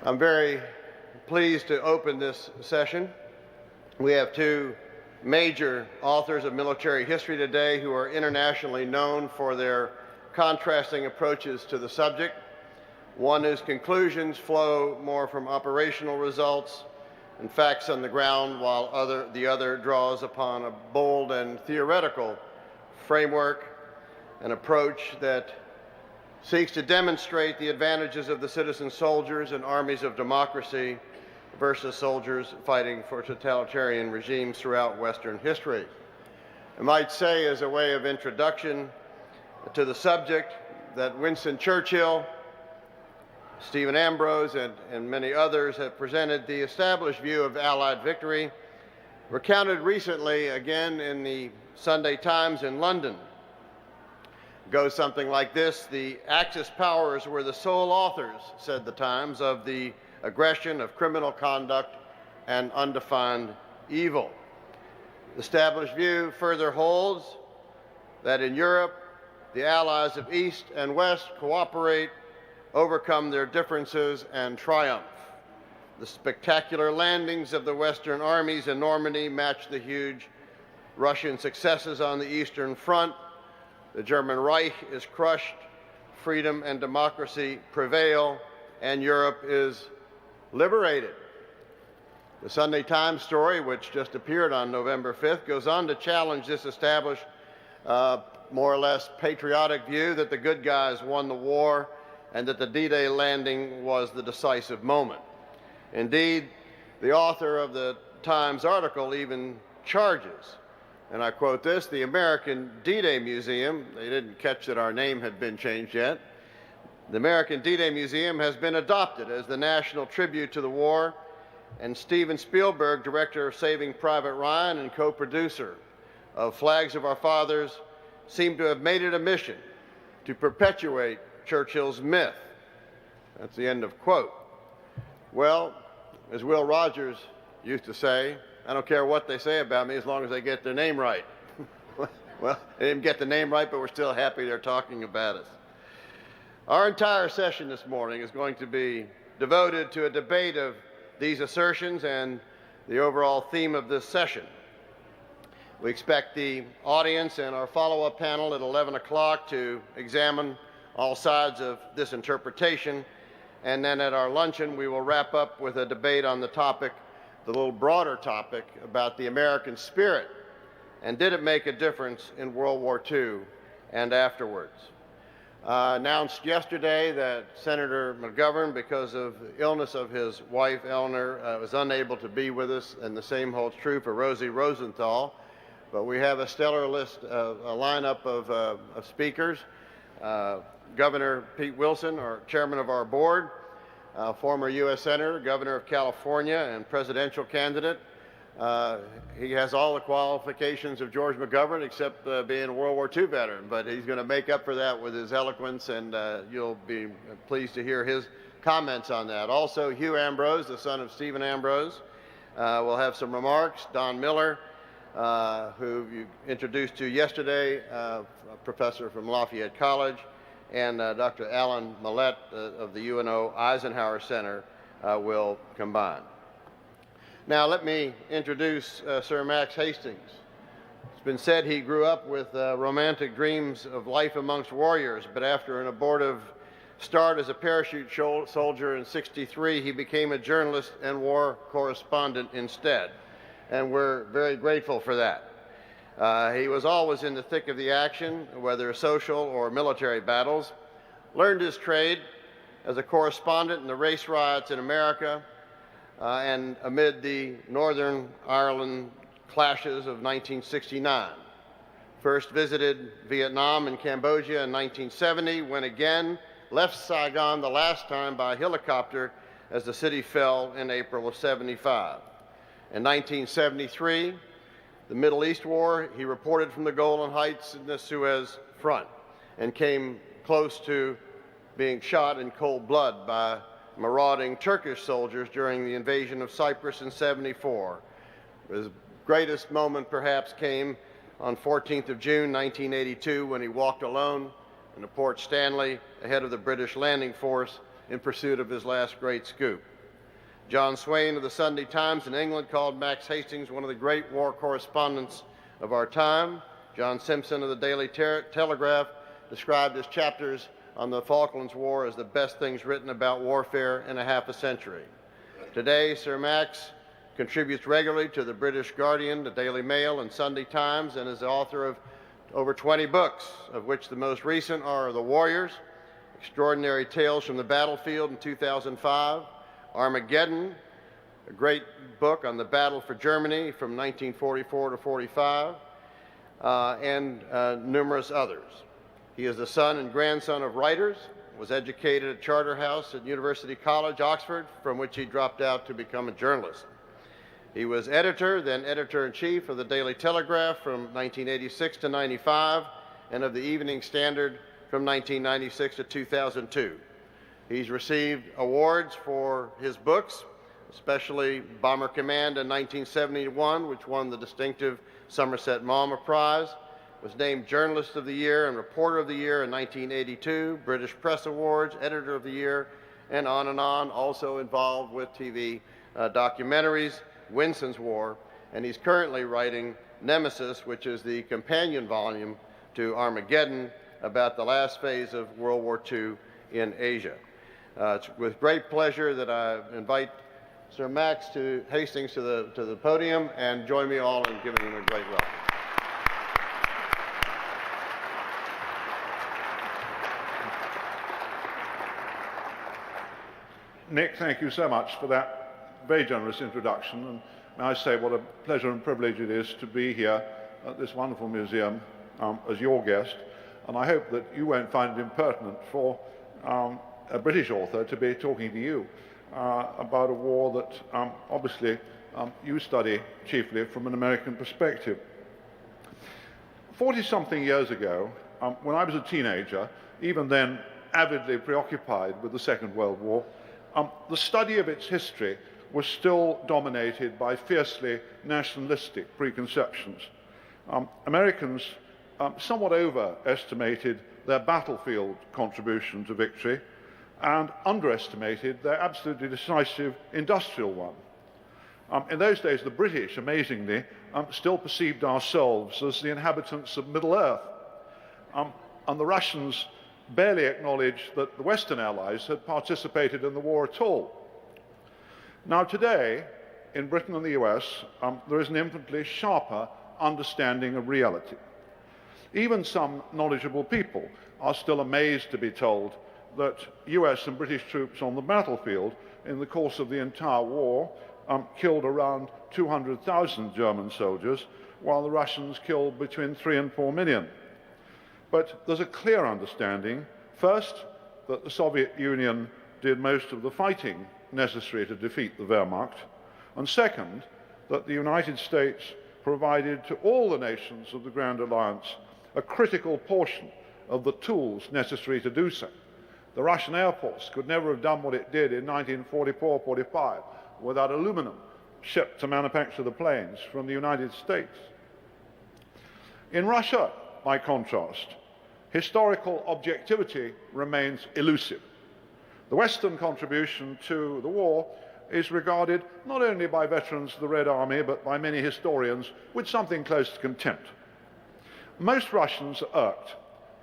I'm very pleased to open this session. We have two major authors of military history today who are internationally known for their contrasting approaches to the subject. One whose conclusions flow more from operational results and facts on the ground, while the other draws upon a bold and theoretical framework, an approach that seeks to demonstrate the advantages of the citizen soldiers and armies of democracy versus soldiers fighting for totalitarian regimes throughout Western history. I might say, as a way of introduction to the subject, that Winston Churchill, Stephen Ambrose, and many others have presented the established view of Allied victory, recounted recently again in the Sunday Times in London. It goes something like this: the Axis powers were the sole authors, said the Times, of the aggression of criminal conduct and undefined evil. The established view further holds that in Europe, the allies of East and West cooperate, overcome their differences, and triumph. The spectacular landings of the Western armies in Normandy match the huge Russian successes on the Eastern Front. The German Reich is crushed, freedom and democracy prevail, and Europe is liberated. The Sunday Times story, which just appeared on November 5th, goes on to challenge this established, more or less patriotic view that the good guys won the war and that the D-Day landing was the decisive moment. Indeed, the author of the Times article even charges, and I quote this, the American D-Day Museum, they didn't catch that our name had been changed yet, the American D-Day Museum has been adopted as the national tribute to the war, and Steven Spielberg, director of Saving Private Ryan and co-producer of Flags of Our Fathers, seem to have made it a mission to perpetuate Churchill's myth. That's the end of quote. Well, as Will Rogers used to say, I don't care what they say about me as long as they get their name right. Well, they didn't get the name right, but we're still happy they're talking about us. Our entire session this morning is going to be devoted to a debate of these assertions and the overall theme of this session. We expect the audience and our follow-up panel at 11 o'clock to examine all sides of this interpretation, and then at our luncheon we will wrap up with a debate on the topic, the little broader topic, about the American spirit, and did it make a difference in World War II and afterwards. Announced yesterday that Senator McGovern, because of the illness of his wife Eleanor, was unable to be with us, and the same holds true for Rosie Rosenthal. But we have a stellar list, a lineup of speakers. Governor Pete Wilson, our chairman of our board, former U.S. Senator, Governor of California, and presidential candidate. He has all the qualifications of George McGovern except being a World War II veteran, but he's going to make up for that with his eloquence, and you'll be pleased to hear his comments on that. Also, Hugh Ambrose, the son of Stephen Ambrose, will have some remarks. Don Miller, who you introduced to yesterday, a professor from Lafayette College, and Dr. Alan Millett of the UNO Eisenhower Center will combine. Now let me introduce Sir Max Hastings. It's been said he grew up with romantic dreams of life amongst warriors, but after an abortive start as a parachute soldier in '63, he became a journalist and war correspondent instead, and we're very grateful for that. He was always in the thick of the action, whether social or military battles, learned his trade as a correspondent in the race riots in America and amid the Northern Ireland clashes of 1969. First visited Vietnam and Cambodia in 1970, when again left Saigon the last time by helicopter as the city fell in April of '75. In 1973, the Middle East War, he reported from the Golan Heights in the Suez Front and came close to being shot in cold blood by marauding Turkish soldiers during the invasion of Cyprus in '74. His greatest moment perhaps came on 14th of June 1982 when he walked alone in the Port Stanley ahead of the British landing force in pursuit of his last great scoop. John Swain of the Sunday Times in England called Max Hastings one of the great war correspondents of our time. John Simpson of the Daily Telegraph described his chapters on the Falklands War as the best things written about warfare in a half a century. Today, Sir Max contributes regularly to the British Guardian, the Daily Mail, and Sunday Times, and is the author of over 20 books, of which the most recent are The Warriors, Extraordinary Tales from the Battlefield in 2005, Armageddon, a great book on the battle for Germany from 1944 to 45, and numerous others. He is the son and grandson of writers, was educated at Charterhouse at University College, Oxford, from which he dropped out to become a journalist. He was editor, then editor-in-chief of the Daily Telegraph from 1986 to 95, and of the Evening Standard from 1996 to 2002. He's received awards for his books, especially Bomber Command in 1971, which won the distinctive Somerset Maugham Prize, was named Journalist of the Year and Reporter of the Year in 1982, British Press Awards, Editor of the Year, and on, also involved with TV documentaries, Winston's War, and he's currently writing Nemesis, which is the companion volume to Armageddon about the last phase of World War II in Asia. It's with great pleasure that I invite Sir Max Hastings to the podium, and join me all in giving him a great welcome. Nick, thank you so much for that very generous introduction, and may I say what a pleasure and privilege it is to be here at this wonderful museum as your guest, and I hope that you won't find it impertinent for a British author to be talking to you about a war that obviously you study chiefly from an American perspective. 40-something years ago, when I was a teenager, even then avidly preoccupied with the Second World War, the study of its history was still dominated by fiercely nationalistic preconceptions. Americans somewhat overestimated their battlefield contribution to victory and underestimated their absolutely decisive industrial one. In those days, the British, amazingly, still perceived ourselves as the inhabitants of Middle-earth, and the Russians barely acknowledged that the Western Allies had participated in the war at all. Now today, in Britain and the US, there is an infinitely sharper understanding of reality. Even some knowledgeable people are still amazed to be told that US and British troops on the battlefield in the course of the entire war killed around 200,000 German soldiers, while the Russians killed between 3 and 4 million. But there's a clear understanding, first, that the Soviet Union did most of the fighting necessary to defeat the Wehrmacht, and second, that the United States provided to all the nations of the Grand Alliance a critical portion of the tools necessary to do so. The Russian Air Force could never have done what it did in 1944-45 without aluminum shipped to manufacture the planes from the United States. In Russia, by contrast, historical objectivity remains elusive. The Western contribution to the war is regarded not only by veterans of the Red Army, but by many historians with something close to contempt. Most Russians are irked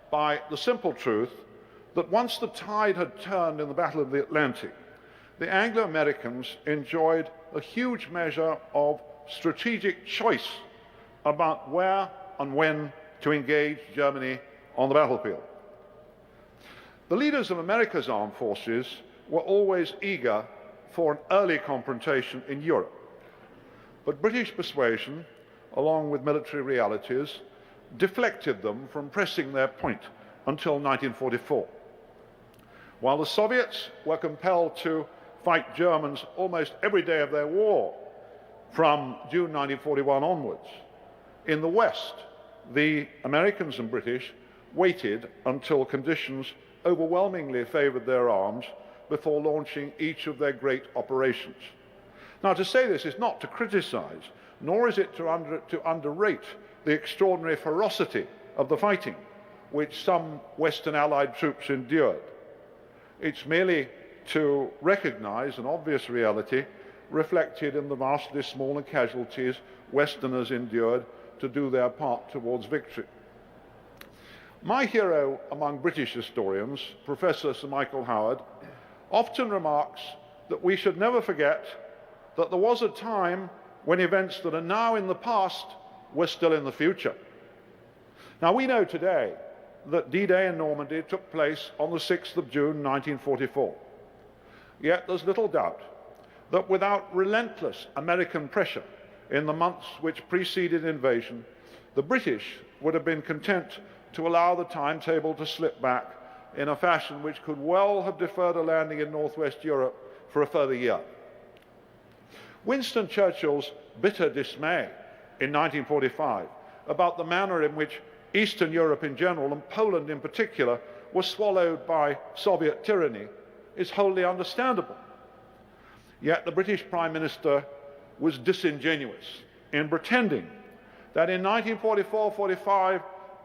by the simple truth that once the tide had turned in the Battle of the Atlantic, the Anglo-Americans enjoyed a huge measure of strategic choice about where and when to engage Germany on the battlefield. The leaders of America's armed forces were always eager for an early confrontation in Europe, but British persuasion, along with military realities, deflected them from pressing their point until 1944. While the Soviets were compelled to fight Germans almost every day of their war from June 1941 onwards, in the West, the Americans and British waited until conditions overwhelmingly favored their arms before launching each of their great operations. Now, to say this is not to criticize, nor is it to underrate the extraordinary ferocity of the fighting which some Western Allied troops endured. It's merely to recognize an obvious reality reflected in the vastly smaller casualties Westerners endured to do their part towards victory. My hero among British historians, Professor Sir Michael Howard, often remarks that we should never forget that there was a time when events that are now in the past were still in the future. Now, we know today that D-Day in Normandy took place on the 6th of June 1944. Yet there's little doubt that without relentless American pressure in the months which preceded invasion, the British would have been content to allow the timetable to slip back in a fashion which could well have deferred a landing in northwest Europe for a further year. Winston Churchill's bitter dismay in 1945 about the manner in which Eastern Europe in general and Poland in particular was swallowed by Soviet tyranny is wholly understandable. Yet the British Prime Minister was disingenuous in pretending that in 1944-45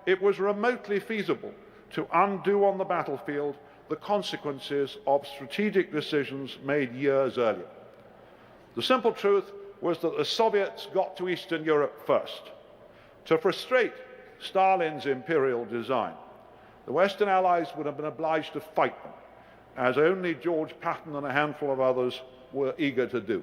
it was remotely feasible to undo on the battlefield the consequences of strategic decisions made years earlier. The simple truth was that the Soviets got to Eastern Europe first. To frustrate Stalin's imperial design, the Western Allies would have been obliged to fight them, as only George Patton and a handful of others were eager to do.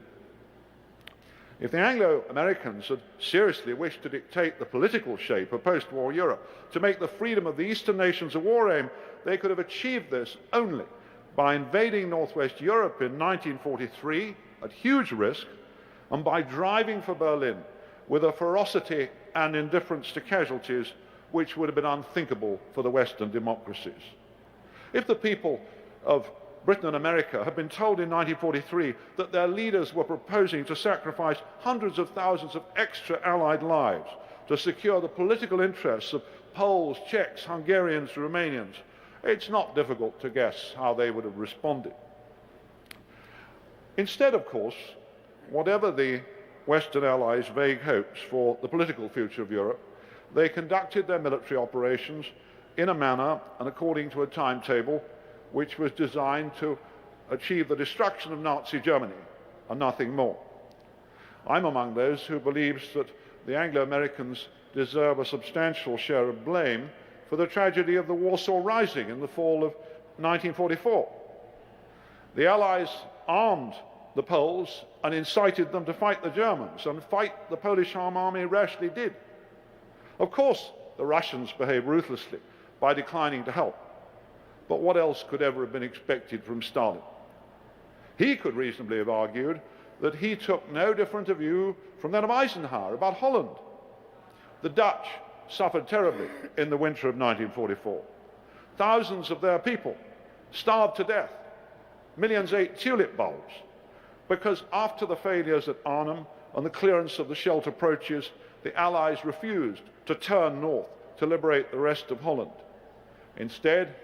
If the Anglo-Americans had seriously wished to dictate the political shape of post-war Europe, to make the freedom of the Eastern nations a war aim, they could have achieved this only by invading northwest Europe in 1943 at huge risk, and by driving for Berlin with a ferocity and indifference to casualties which would have been unthinkable for the Western democracies. If the people of Britain and America had been told in 1943 that their leaders were proposing to sacrifice hundreds of thousands of extra Allied lives to secure the political interests of Poles, Czechs, Hungarians, Romanians, it's not difficult to guess how they would have responded. Instead, of course, whatever the Western Allies' vague hopes for the political future of Europe, they conducted their military operations in a manner and according to a timetable which was designed to achieve the destruction of Nazi Germany and nothing more. I'm among those who believes that the Anglo-Americans deserve a substantial share of blame for the tragedy of the Warsaw Rising in the fall of 1944. The Allies armed the Poles and incited them to fight the Germans, and fight the Polish army rashly did. Of course, the Russians behaved ruthlessly by declining to help. But what else could ever have been expected from Stalin? He could reasonably have argued that he took no different a view from that of Eisenhower about Holland. The Dutch suffered terribly in the winter of 1944. Thousands of their people starved to death. Millions ate tulip bulbs, because after the failures at Arnhem and the clearance of the Scheldt approaches, the Allies refused to turn north to liberate the rest of Holland. Instead,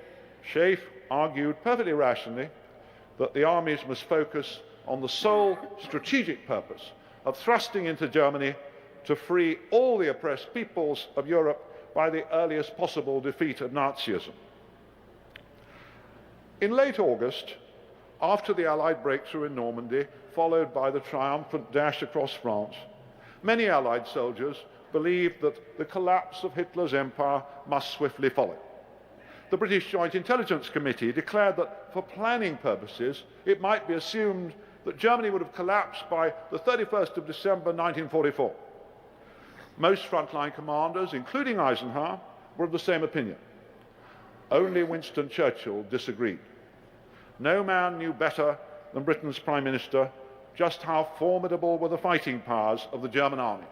Schaeff argued perfectly rationally that the armies must focus on the sole strategic purpose of thrusting into Germany to free all the oppressed peoples of Europe by the earliest possible defeat of Nazism. In late August, after the Allied breakthrough in Normandy, followed by the triumphant dash across France, many Allied soldiers believed that the collapse of Hitler's empire must swiftly follow. The British Joint Intelligence Committee declared that for planning purposes, it might be assumed that Germany would have collapsed by the 31st of December 1944. Most frontline commanders, including Eisenhower, were of the same opinion. Only Winston Churchill disagreed. No man knew better than Britain's Prime Minister just how formidable were the fighting powers of the German army.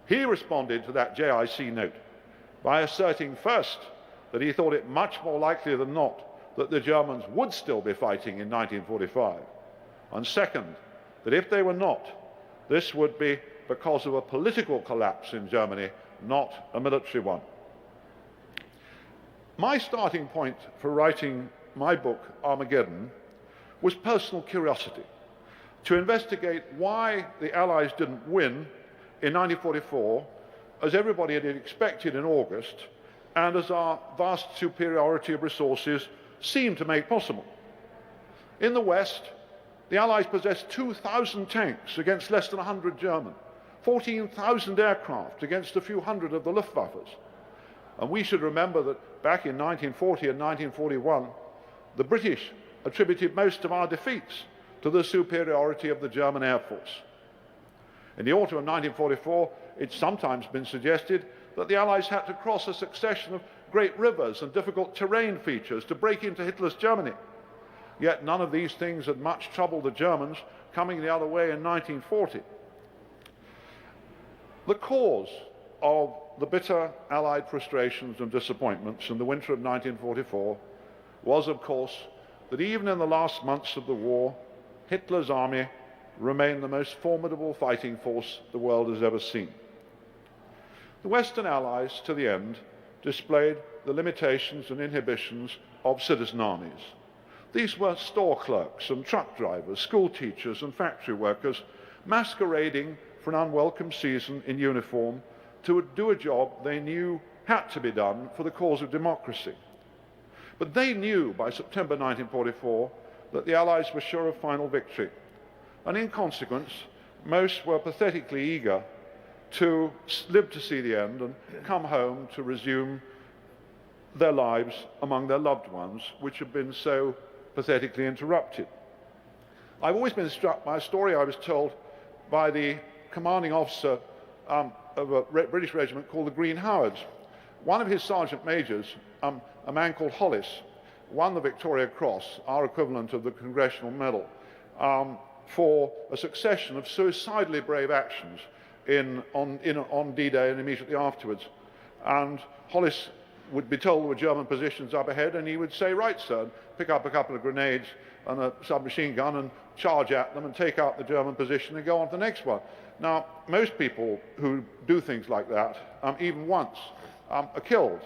He responded to that JIC note by asserting first that he thought it much more likely than not that the Germans would still be fighting in 1945, and second, that if they were not, this would be because of a political collapse in Germany, not a military one. My starting point for writing my book, Armageddon, was personal curiosity, to investigate why the Allies didn't win in 1944, as everybody had expected in August, and as our vast superiority of resources seemed to make possible. In the West, the Allies possessed 2,000 tanks against less than 100 German, 14,000 aircraft against a few hundred of the Luftwaffes. And we should remember that back in 1940 and 1941, the British attributed most of our defeats to the superiority of the German Air Force. In the autumn of 1944, it's sometimes been suggested that the Allies had to cross a succession of great rivers and difficult terrain features to break into Hitler's Germany. Yet none of these things had much troubled the Germans coming the other way in 1940. The cause of the bitter Allied frustrations and disappointments in the winter of 1944 was, of course, that even in the last months of the war, Hitler's army remained the most formidable fighting force the world has ever seen. The Western Allies, to the end, displayed the limitations and inhibitions of citizen armies. These were store clerks and truck drivers, school teachers and factory workers, masquerading for an unwelcome season in uniform to do a job they knew had to be done for the cause of democracy. But they knew by September 1944 that the Allies were sure of final victory, and in consequence, most were pathetically eager to live to see the end and come home to resume their lives among their loved ones, which had been so pathetically interrupted. I've always been struck by a story I was told by the commanding officer of a British regiment called the Green Howards. One of his sergeant majors, a man called Hollis, won the Victoria Cross, our equivalent of the Congressional Medal, for a succession of suicidally brave actions on D-Day and immediately afterwards. And Hollis would be told there were German positions up ahead, and he would say, "Right, sir," and pick up a couple of grenades and a submachine gun and charge at them and take out the German position and go on to the next one. Now, most people who do things like that, even once, are killed.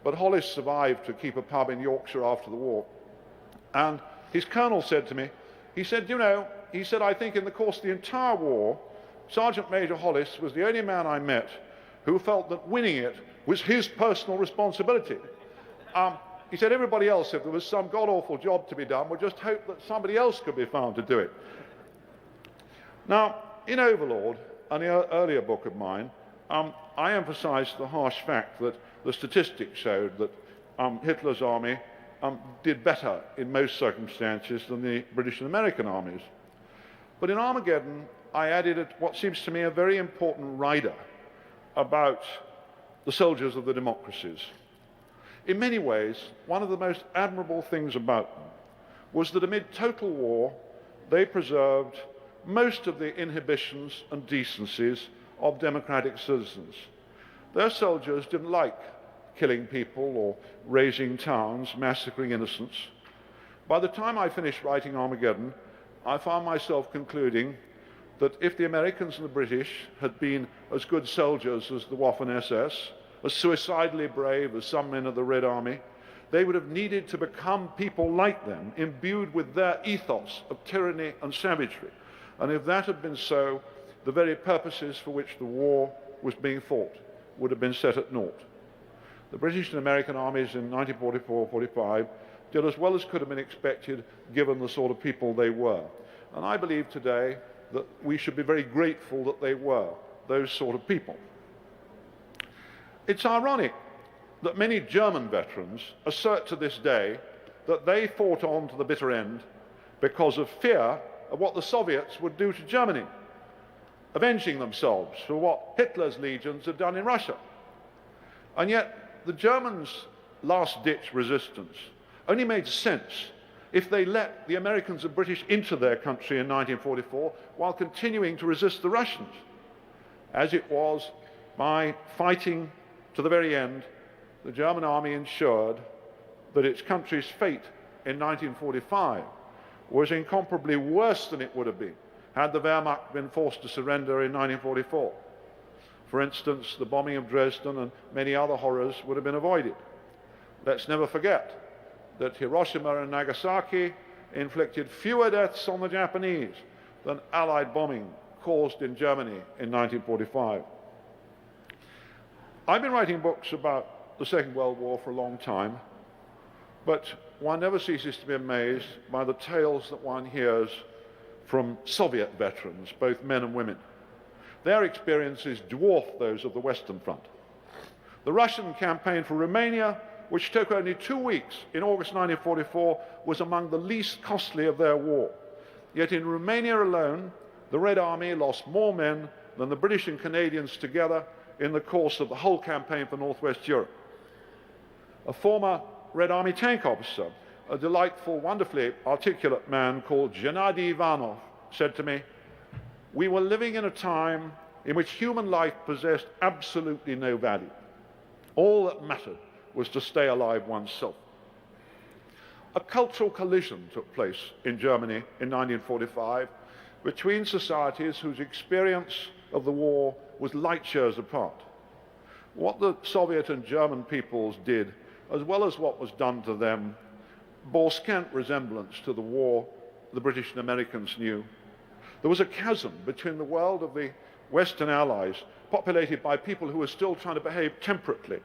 But Hollis survived to keep a pub in Yorkshire after the war. And his colonel said to me, he said, "You know," he said, "I think in the course of the entire war, Sergeant Major Hollis was the only man I met who felt that winning it was his personal responsibility." He said everybody else, if there was some god-awful job to be done, would just hope that somebody else could be found to do it. Now, in Overlord, an earlier book of mine, I emphasized the harsh fact that the statistics showed that Hitler's army did better in most circumstances than the British and American armies. But in Armageddon, I added what seems to me a very important rider about the soldiers of the democracies. In many ways, one of the most admirable things about them was that amid total war, they preserved most of the inhibitions and decencies of democratic citizens. Their soldiers didn't like killing people or razing towns, massacring innocents. By the time I finished writing Armageddon, I found myself concluding that if the Americans and the British had been as good soldiers as the Waffen-SS, as suicidally brave as some men of the Red Army, they would have needed to become people like them, imbued with their ethos of tyranny and savagery. And if that had been so, the very purposes for which the war was being fought would have been set at naught. The British and American armies in 1944-45 did as well as could have been expected given the sort of people they were. And I believe today that we should be very grateful that they were those sort of people. It's ironic that many German veterans assert to this day that they fought on to the bitter end because of fear of what the Soviets would do to Germany, avenging themselves for what Hitler's legions had done in Russia. And yet the Germans' last-ditch resistance only made sense if they let the Americans and British into their country in 1944 while continuing to resist the Russians. As it was, by fighting to the very end, the German army ensured that its country's fate in 1945 was incomparably worse than it would have been had the Wehrmacht been forced to surrender in 1944. For instance, the bombing of Dresden and many other horrors would have been avoided. Let's never forget that Hiroshima and Nagasaki inflicted fewer deaths on the Japanese than Allied bombing caused in Germany in 1945. I've been writing books about the Second World War for a long time, but one never ceases to be amazed by the tales that one hears from Soviet veterans, both men and women. Their experiences dwarf those of the Western Front. The Russian campaign for Romania, which took only 2 weeks in August 1944, was among the least costly of their war. Yet in Romania alone, the Red Army lost more men than the British and Canadians together in the course of the whole campaign for Northwest Europe. A former Red Army tank officer, a delightful, wonderfully articulate man called Gennady Ivanov, said to me, "We were living in a time in which human life possessed absolutely no value. All that mattered was to stay alive oneself." A cultural collision took place in Germany in 1945 between societies whose experience of the war was light years apart. What the Soviet and German peoples did, as well as what was done to them, bore scant resemblance to the war the British and Americans knew. There was a chasm between the world of the Western Allies, populated by people who were still trying to behave temperately,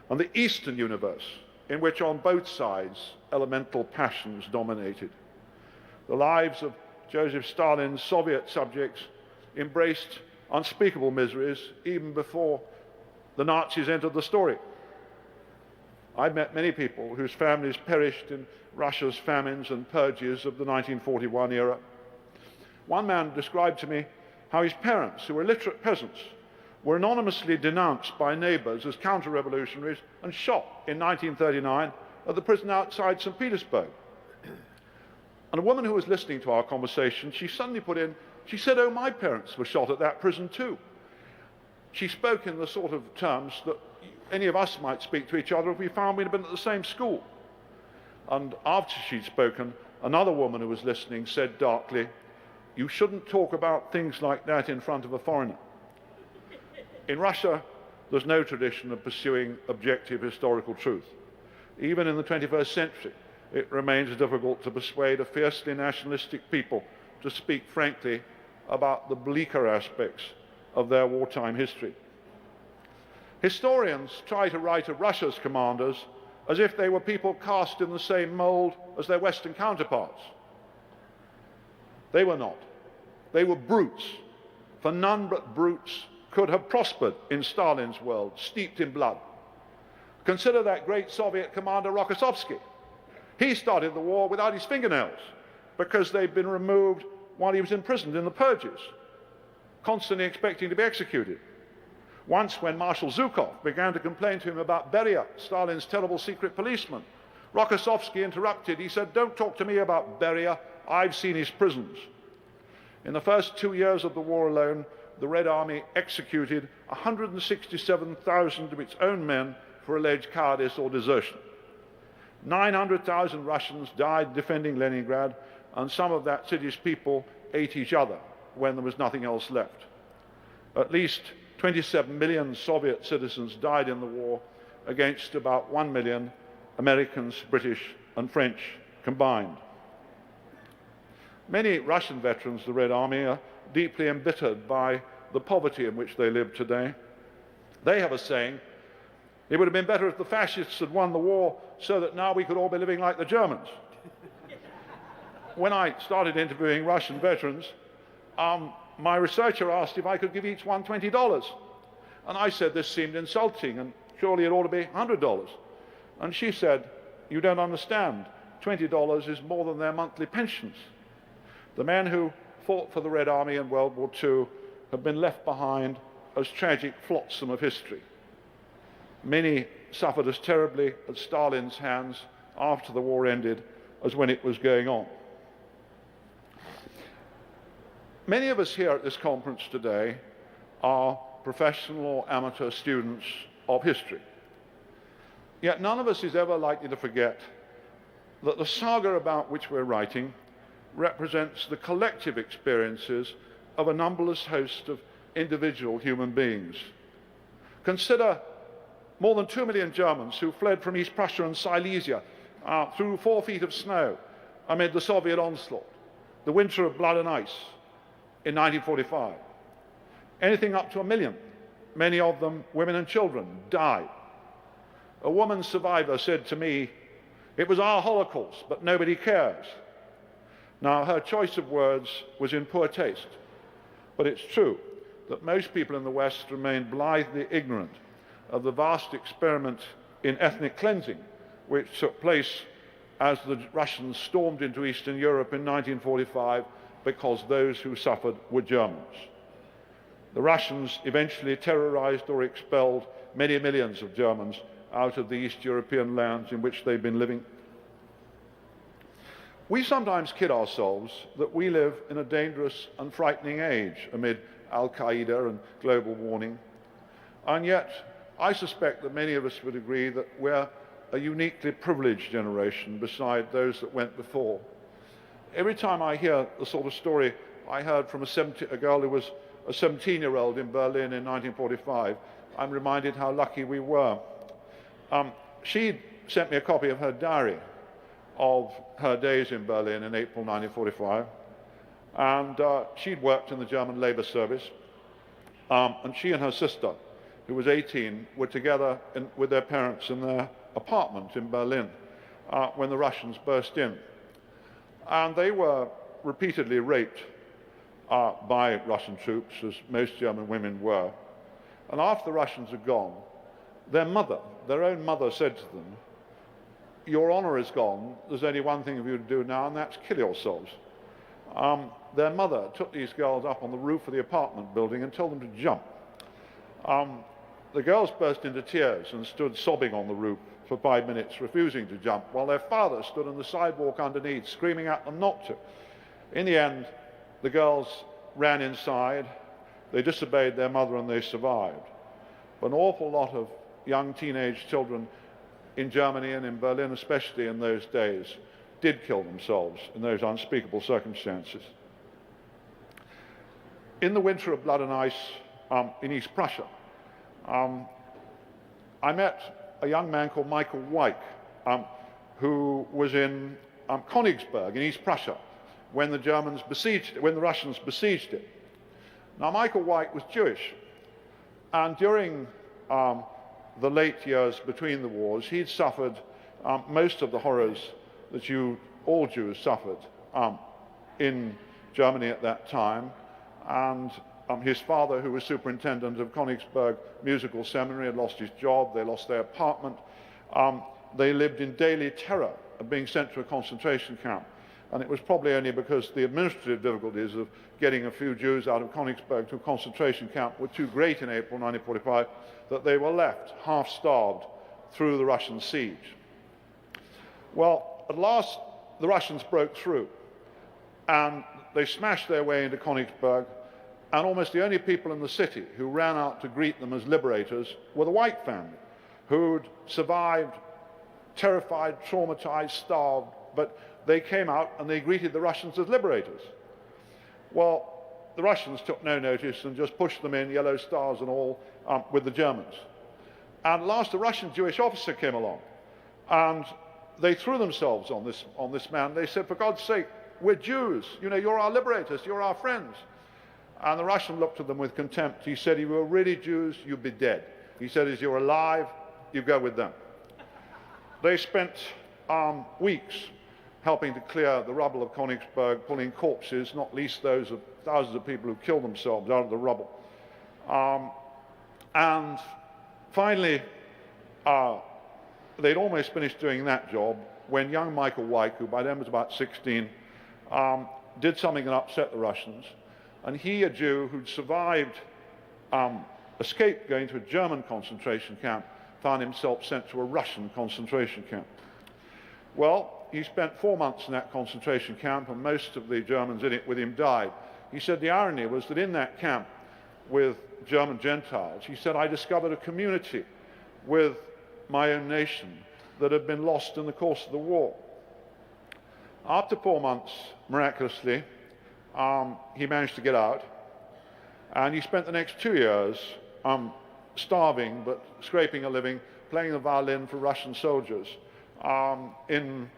and the Eastern universe, in which on both sides elemental passions dominated. The lives of Joseph Stalin's Soviet subjects embraced unspeakable miseries even before the Nazis entered the story. I met many people whose families perished in Russia's famines and purges of the 1941 era. One man described to me how his parents, who were illiterate peasants, were anonymously denounced by neighbors as counter-revolutionaries and shot in 1939 at the prison outside St. Petersburg. And a woman who was listening to our conversation, she suddenly put in, she said, "Oh, my parents were shot at that prison too." She spoke in the sort of terms that any of us might speak to each other if we found we'd been at the same school. And after she'd spoken, another woman who was listening said darkly, "You shouldn't talk about things like that in front of a foreigner." In Russia, there's no tradition of pursuing objective historical truth. Even in the 21st century, it remains difficult to persuade a fiercely nationalistic people to speak frankly about the bleaker aspects of their wartime history. Historians try to write of Russia's commanders as if they were people cast in the same mold as their Western counterparts. They were not. They were brutes, for none but brutes could have prospered in Stalin's world, steeped in blood. Consider that great Soviet commander Rokossovsky. He started the war without his fingernails because they'd been removed while he was imprisoned in the purges, constantly expecting to be executed. Once, when Marshal Zhukov began to complain to him about Beria, Stalin's terrible secret policeman, Rokossovsky interrupted. He said, "Don't talk to me about Beria. I've seen his prisons." In the first 2 years of the war alone, the Red Army executed 167,000 of its own men for alleged cowardice or desertion. 900,000 Russians died defending Leningrad, and some of that city's people ate each other when there was nothing else left. At least 27 million Soviet citizens died in the war against about 1 million Americans, British, and French combined. Many Russian veterans of the Red Army are deeply embittered by the poverty in which they live today. They have a saying, "It would have been better if the fascists had won the war so that now we could all be living like the Germans." When I started interviewing Russian veterans, my researcher asked if I could give each one $20. And I said this seemed insulting and surely it ought to be $100. And she said, "You don't understand. $20 is more than their monthly pensions." The men who fought for the Red Army in World War II have been left behind as tragic flotsam of history. Many suffered as terribly at Stalin's hands after the war ended as when it was going on. Many of us here at this conference today are professional or amateur students of history. Yet none of us is ever likely to forget that the saga about which we're writing represents the collective experiences of a numberless host of individual human beings. Consider more than 2 million Germans who fled from East Prussia and Silesia through 4 feet of snow amid the Soviet onslaught, the winter of blood and ice in 1945. Anything up to 1 million, many of them women and children, died. A woman survivor said to me, It was our Holocaust, but nobody cares. Now, her choice of words was in poor taste, but it's true that most people in the West remain blithely ignorant of the vast experiment in ethnic cleansing which took place as the Russians stormed into Eastern Europe in 1945 because those who suffered were Germans. The Russians eventually terrorized or expelled many millions of Germans out of the East European lands in which they've been living. We sometimes kid ourselves that we live in a dangerous and frightening age amid Al-Qaeda and global warming, and yet I suspect that many of us would agree that we're a uniquely privileged generation beside those that went before. Every time I hear the sort of story I heard from a girl who was a 17-year-old in Berlin in 1945, I'm reminded how lucky we were. She sent me a copy of her diary of her days in Berlin in April 1945, and she'd worked in the German Labour Service, and she and her sister, who was 18, were together with their parents in their apartment in Berlin when the Russians burst in. And they were repeatedly raped by Russian troops, as most German women were. And after the Russians had gone, their own mother said to them, "Your honor is gone, there's only one thing for you to do now, and that's kill yourselves." Their mother took these girls up on the roof of the apartment building and told them to jump. The girls burst into tears and stood sobbing on the roof for 5 minutes, refusing to jump, while their father stood on the sidewalk underneath, screaming at them not to. In the end, the girls ran inside, they disobeyed their mother, and they survived. But an awful lot of young teenage children in Germany and in Berlin, especially in those days, did kill themselves in those unspeakable circumstances. In the winter of blood and ice in East Prussia, I met a young man called Michael Weick, who was in Königsberg in East Prussia when the Russians besieged it. Now, Michael Weick was Jewish, and during the late years between the wars, he'd suffered most of the horrors that all Jews suffered in Germany at that time, and his father, who was superintendent of Königsberg Musical Seminary, had lost his job, they lost their apartment, they lived in daily terror of being sent to a concentration camp. And it was probably only because the administrative difficulties of getting a few Jews out of Königsberg to a concentration camp were too great in April 1945 that they were left half-starved through the Russian siege. Well, at last the Russians broke through, and they smashed their way into Königsberg, and almost the only people in the city who ran out to greet them as liberators were the Weick family, who'd survived, terrified, traumatized, starved, but they came out and they greeted the Russians as liberators. Well, the Russians took no notice and just pushed them in, yellow stars and all, with the Germans. And at last a Russian Jewish officer came along, and they threw themselves on this man. They said, "For God's sake, we're Jews. You know, you're our liberators, you're our friends." And the Russian looked at them with contempt. He said, "If you were really Jews, you'd be dead." He said, "As you're alive, you go with them." They spent weeks helping to clear the rubble of Königsberg, pulling corpses, not least those of thousands of people who killed themselves, out of the rubble. And finally, they'd almost finished doing that job when young Michael Weick, who by then was about 16, did something that upset the Russians. And he, a Jew who'd survived, escaped going to a German concentration camp, found himself sent to a Russian concentration camp. Well, he spent 4 months in that concentration camp, and most of the Germans in it with him died. He said the irony was that in that camp with German Gentiles, he said, I discovered a community with my own nation that had been lost in the course of the war. After 4 months, miraculously, he managed to get out, and he spent the next 2 years starving but scraping a living, playing the violin for Russian soldiers in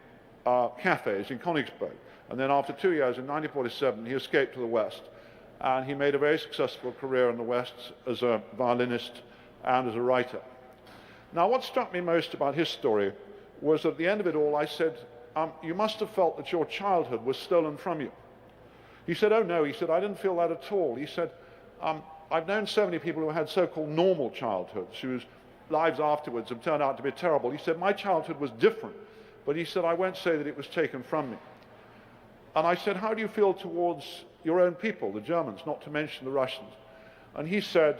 cafes in Königsberg. And then after 2 years, in 1947, he escaped to the West, and he made a very successful career in the West as a violinist and as a writer. Now, what struck me most about his story was at the end of it all, I said, you must have felt that your childhood was stolen from you. He said, oh no, he said, I didn't feel that at all. He said, I've known so many people who had so-called normal childhoods, whose lives afterwards have turned out to be terrible. He said, my childhood was different, but he said, I won't say that it was taken from me. And I said, how do you feel towards your own people, the Germans, not to mention the Russians? And he said,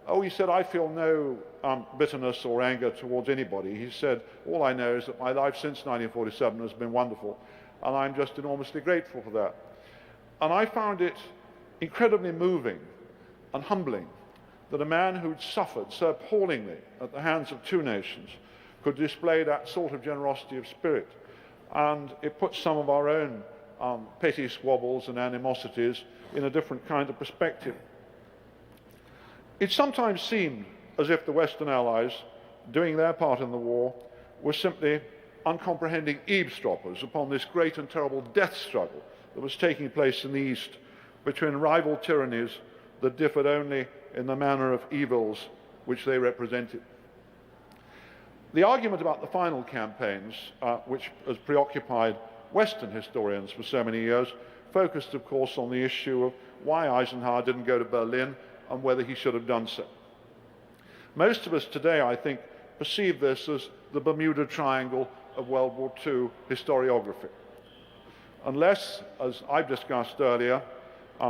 oh, he said, I feel no bitterness or anger towards anybody. He said, all I know is that my life since 1947 has been wonderful, and I'm just enormously grateful for that. And I found it incredibly moving and humbling that a man who'd suffered so appallingly at the hands of two nations could display that sort of generosity of spirit. And it puts some of our own petty squabbles and animosities in a different kind of perspective. It sometimes seemed as if the Western Allies, doing their part in the war, were simply uncomprehending eavesdroppers upon this great and terrible death struggle that was taking place in the East between rival tyrannies that differed only in the manner of evils which they represented. The argument about the final campaigns, which has preoccupied Western historians for so many years, focused, of course, on the issue of why Eisenhower didn't go to Berlin and whether he should have done so. Most of us today, I think, perceive this as the Bermuda Triangle of World War II historiography. Unless, as I've discussed earlier,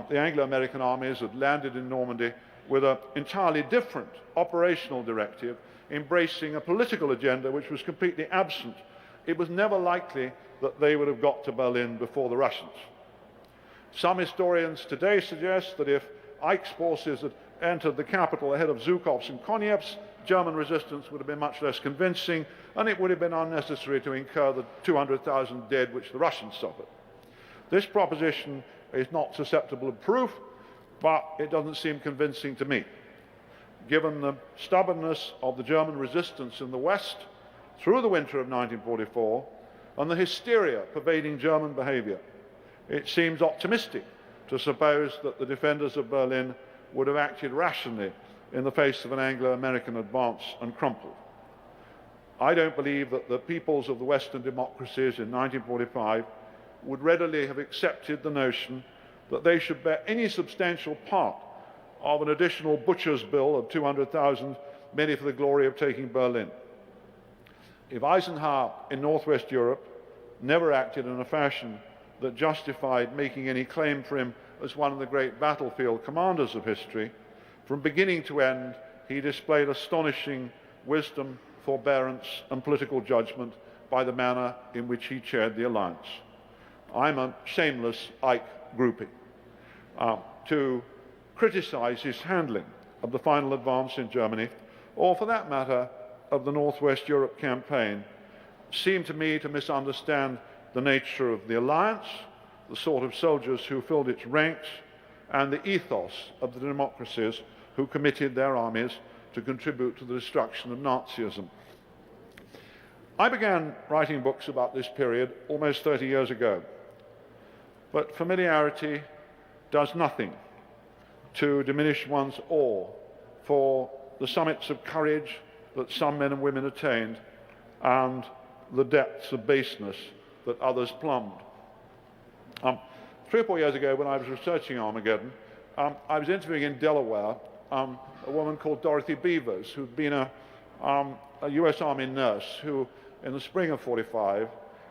the Anglo-American armies had landed in Normandy with an entirely different operational directive, embracing a political agenda which was completely absent, it was never likely that they would have got to Berlin before the Russians. Some historians today suggest that if Eich's forces had entered the capital ahead of Zhukov's and Konyev's, German resistance would have been much less convincing, and it would have been unnecessary to incur the 200,000 dead which the Russians suffered. This proposition is not susceptible of proof, but it doesn't seem convincing to me. Given the stubbornness of the German resistance in the West through the winter of 1944 and the hysteria pervading German behavior, it seems optimistic to suppose that the defenders of Berlin would have acted rationally in the face of an Anglo-American advance and crumpled. I don't believe that the peoples of the Western democracies in 1945 would readily have accepted the notion that they should bear any substantial part of an additional butcher's bill of 200,000 merely for the glory of taking Berlin. If Eisenhower in Northwest Europe never acted in a fashion that justified making any claim for him as one of the great battlefield commanders of history, from beginning to end, he displayed astonishing wisdom, forbearance, and political judgment by the manner in which he chaired the alliance. I'm a shameless Ike groupie. To criticize his handling of the final advance in Germany, or for that matter, of the Northwest Europe campaign, seemed to me to misunderstand the nature of the alliance, the sort of soldiers who filled its ranks, and the ethos of the democracies who committed their armies to contribute to the destruction of Nazism. I began writing books about this period almost 30 years ago, but familiarity does nothing to diminish one's awe for the summits of courage that some men and women attained and the depths of baseness that others plumbed. 3 or 4 years ago, when I was researching Armageddon, I was interviewing in Delaware a woman called Dorothy Beavers, who'd been a US Army nurse who, in the spring of '45,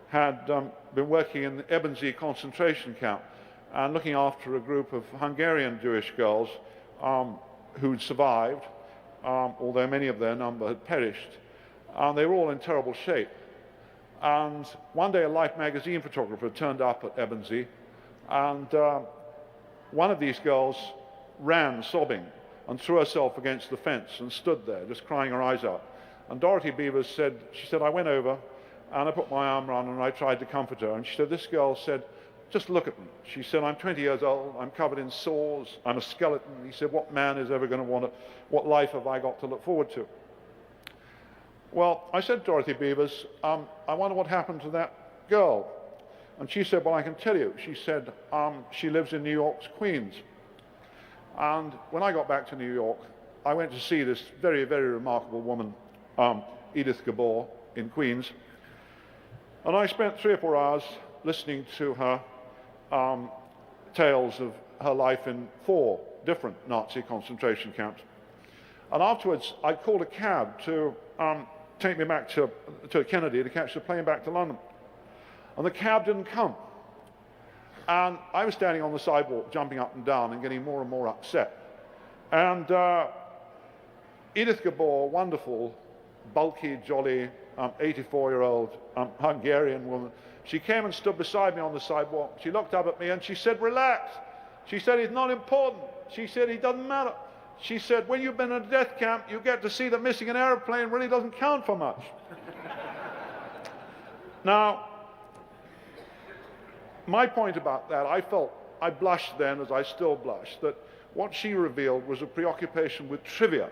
had been working in the Ebensee concentration camp and looking after a group of Hungarian Jewish girls who'd survived, although many of their number had perished. They were all in terrible shape. And one day a Life magazine photographer turned up at Ebensee, and one of these girls ran sobbing and threw herself against the fence and stood there just crying her eyes out. And Dorothy Beavers said, I went over and I put my arm around her and I tried to comfort her. And she said, this girl said, just look at me. She said, I'm 20 years old, I'm covered in sores, I'm a skeleton. He said, what man is ever going to want to, what life have I got to look forward to? Well, I said to Dorothy Beavers, I wonder what happened to that girl. And she said, well, I can tell you. She said, she lives in New York's Queens. And when I got back to New York, I went to see this very, very remarkable woman, Edith Gabor, in Queens. And I spent 3 or 4 hours listening to her tales of her life in 4 different Nazi concentration camps. And afterwards, I called a cab to take me back to Kennedy to catch the plane back to London. And the cab didn't come. And I was standing on the sidewalk, jumping up and down and getting more and more upset. And Edith Gabor, wonderful, bulky, jolly, 84-year-old Hungarian woman, she came and stood beside me on the sidewalk. She looked up at me and she said, "Relax." She said, "He's not important." She said, "He doesn't matter." She said, "When you've been in a death camp, you get to see that missing an airplane really doesn't count for much." Now, my point about that, I blushed then, as I still blush, that what she revealed was a preoccupation with trivia,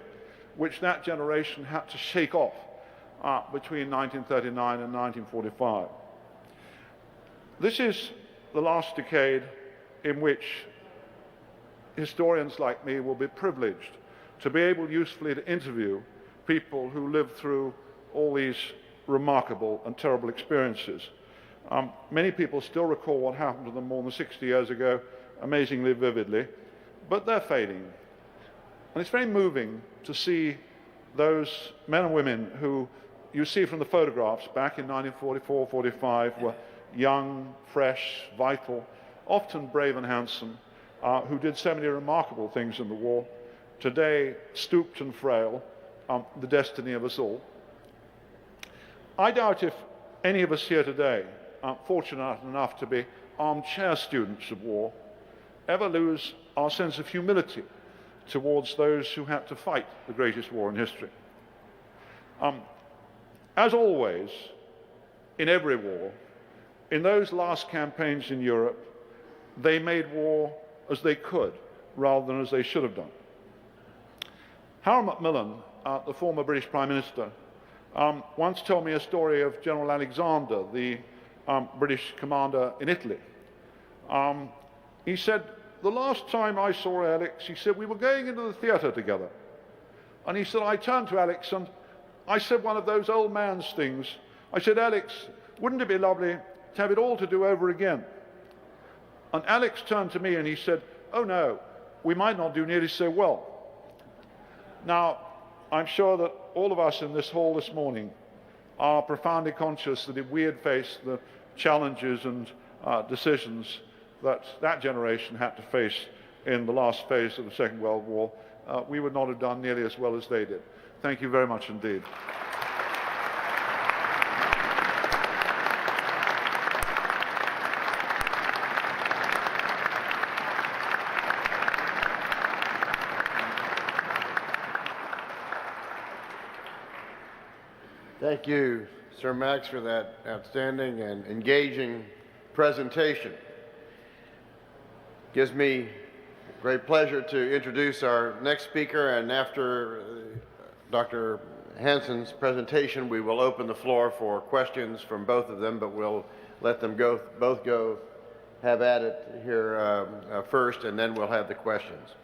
which that generation had to shake off between 1939 and 1945. This is the last decade in which historians like me will be privileged to be able usefully to interview people who lived through all these remarkable and terrible experiences. Many people still recall what happened to them more than 60 years ago, amazingly vividly, but they're fading. And it's very moving to see those men and women who you see from the photographs back in 1944, 45, were young, fresh, vital, often brave and handsome, who did so many remarkable things in the war, today stooped and frail, the destiny of us all. I doubt if any of us here today, fortunate enough to be armchair students of war, ever lose our sense of humility towards those who had to fight the greatest war in history. As always, in every war, in those last campaigns in Europe, they made war as they could, rather than as they should have done. Harold Macmillan, the former British Prime Minister, once told me a story of General Alexander, the British commander in Italy. He said, "The last time I saw Alex," he said, "we were going into the theatre together. And he said, I turned to Alex and I said one of those old man's things. I said, 'Alex, wouldn't it be lovely to have it all to do over again?' And Alex turned to me and he said, 'Oh no, we might not do nearly so well.'" Now, I'm sure that all of us in this hall this morning are profoundly conscious that if we had faced the challenges and decisions that that generation had to face in the last phase of the Second World War, we would not have done nearly as well as they did. Thank you very much indeed. Thank you, Sir Max, for that outstanding and engaging presentation. Gives me great pleasure to introduce our next speaker, and after Dr. Hansen's presentation, we will open the floor for questions from both of them, but we'll let them both go have at it here first, and then we'll have the questions.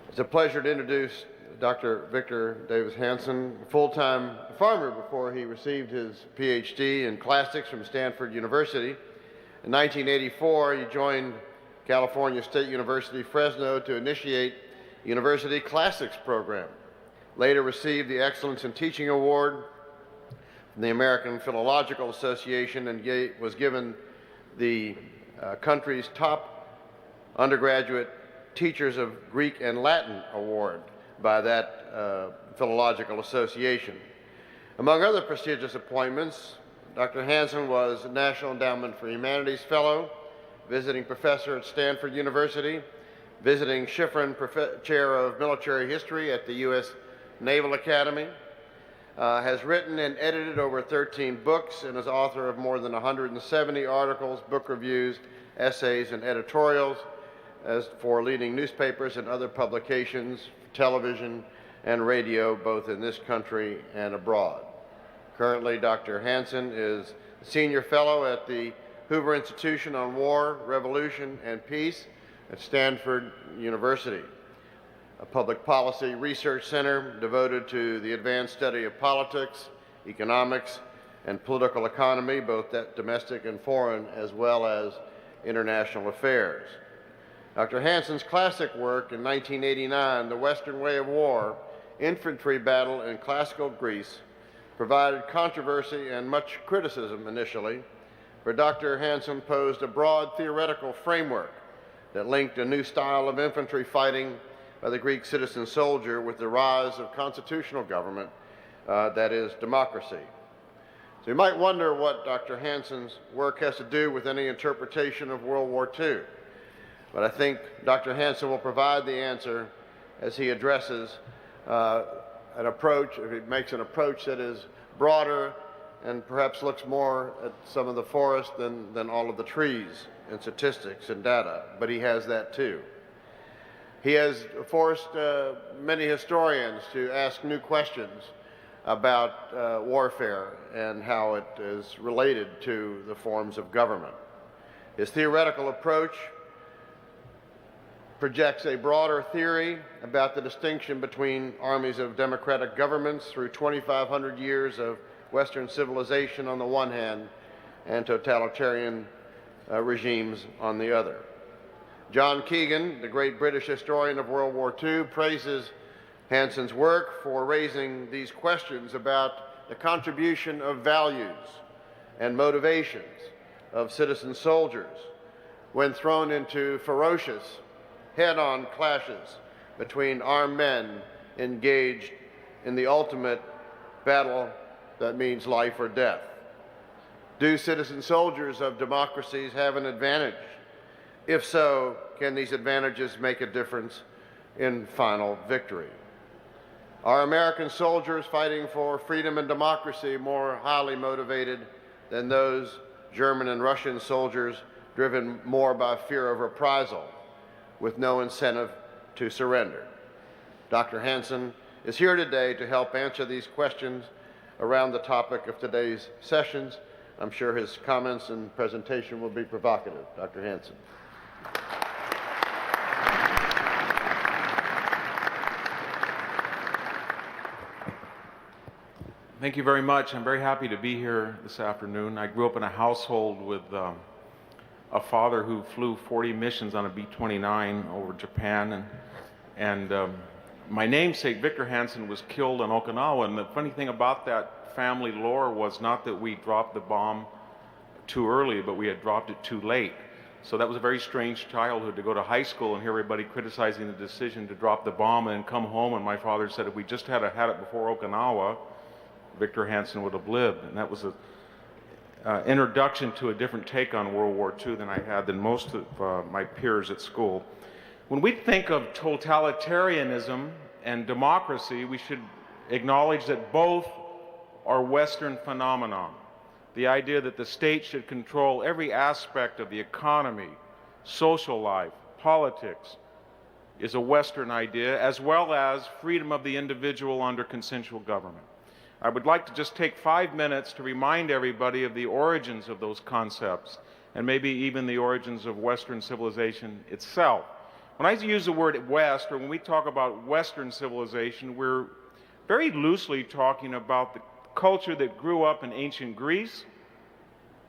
It's a pleasure to introduce Dr. Victor Davis Hansen, full-time farmer before he received his PhD in classics from Stanford University. In 1984, he joined California State University, Fresno to initiate the University Classics program. Later received the Excellence in Teaching Award from the American Philological Association and was given the country's top undergraduate Teachers of Greek and Latin Award by that Philological Association. Among other prestigious appointments, Dr. Hansen was National Endowment for Humanities Fellow, visiting professor at Stanford University, visiting Schifrin Chair of Military History at the U.S. Naval Academy, has written and edited over 13 books, and is author of more than 170 articles, book reviews, essays, and editorials as for leading newspapers and other publications, television and radio, both in this country and abroad. Currently, Dr. Hansen is Senior Fellow at the Hoover Institution on War, Revolution, and Peace at Stanford University, a public policy research center devoted to the advanced study of politics, economics, and political economy, both domestic and foreign, as well as international affairs. Dr. Hansen's classic work in 1989, The Western Way of War, Infantry Battle in Classical Greece, provided controversy and much criticism initially, for Dr. Hansen posed a broad theoretical framework that linked a new style of infantry fighting by the Greek citizen soldier with the rise of constitutional government, that is, democracy. So you might wonder what Dr. Hansen's work has to do with any interpretation of World War II. But I think Dr. Hansen will provide the answer as he addresses an approach, if he makes an approach that is broader and perhaps looks more at some of the forest than all of the trees and statistics and data, but he has that too. He has forced many historians to ask new questions about warfare and how it is related to the forms of government. His theoretical approach projects a broader theory about the distinction between armies of democratic governments through 2,500 years of Western civilization on the one hand and totalitarian regimes on the other. John Keegan, the great British historian of World War II, praises Hansen's work for raising these questions about the contribution of values and motivations of citizen soldiers when thrown into ferocious, head-on clashes between armed men engaged in the ultimate battle that means life or death. Do citizen soldiers of democracies have an advantage? If so, can these advantages make a difference in final victory? Are American soldiers fighting for freedom and democracy more highly motivated than those German and Russian soldiers driven more by fear of reprisal with no incentive to surrender? Dr. Hansen is here today to help answer these questions around the topic of today's sessions. I'm sure his comments and presentation will be provocative. Dr. Hansen. Thank you very much. I'm very happy to be here this afternoon. I grew up in a household with a father who flew 40 missions on a B-29 over Japan, and my namesake, Victor Hansen, was killed on Okinawa. And the funny thing about that family lore was not that we dropped the bomb too early, but we had dropped it too late. So that was a very strange childhood, to go to high school and hear everybody criticizing the decision to drop the bomb, and then come home and my father said if we just had it before Okinawa, Victor Hansen would have lived. And that was an introduction to a different take on World War II than most of my peers at school. When we think of totalitarianism and democracy, we should acknowledge that both are Western phenomenon. The idea that the state should control every aspect of the economy, social life, politics, is a Western idea, as well as freedom of the individual under consensual government. I would like to just take 5 minutes to remind everybody of the origins of those concepts, and maybe even the origins of Western civilization itself. When I use the word West, or when we talk about Western civilization, we're very loosely talking about the culture that grew up in ancient Greece,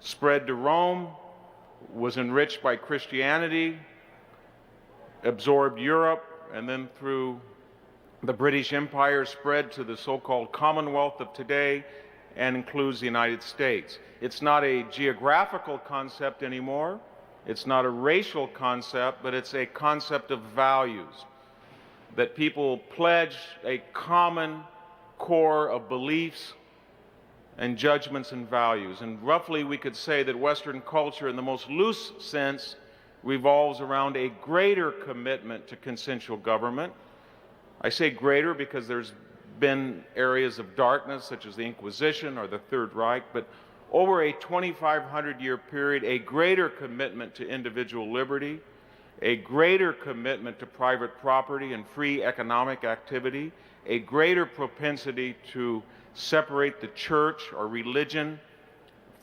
spread to Rome, was enriched by Christianity, absorbed Europe, and then through the British Empire spread to the so-called Commonwealth of today and includes the United States. It's not a geographical concept anymore. It's not a racial concept, but it's a concept of values, that people pledge a common core of beliefs and judgments and values. And roughly we could say that Western culture in the most loose sense revolves around a greater commitment to consensual government. I say greater because there's been areas of darkness such as the Inquisition or the Third Reich, but over a 2,500-year period, a greater commitment to individual liberty, a greater commitment to private property and free economic activity, a greater propensity to separate the church or religion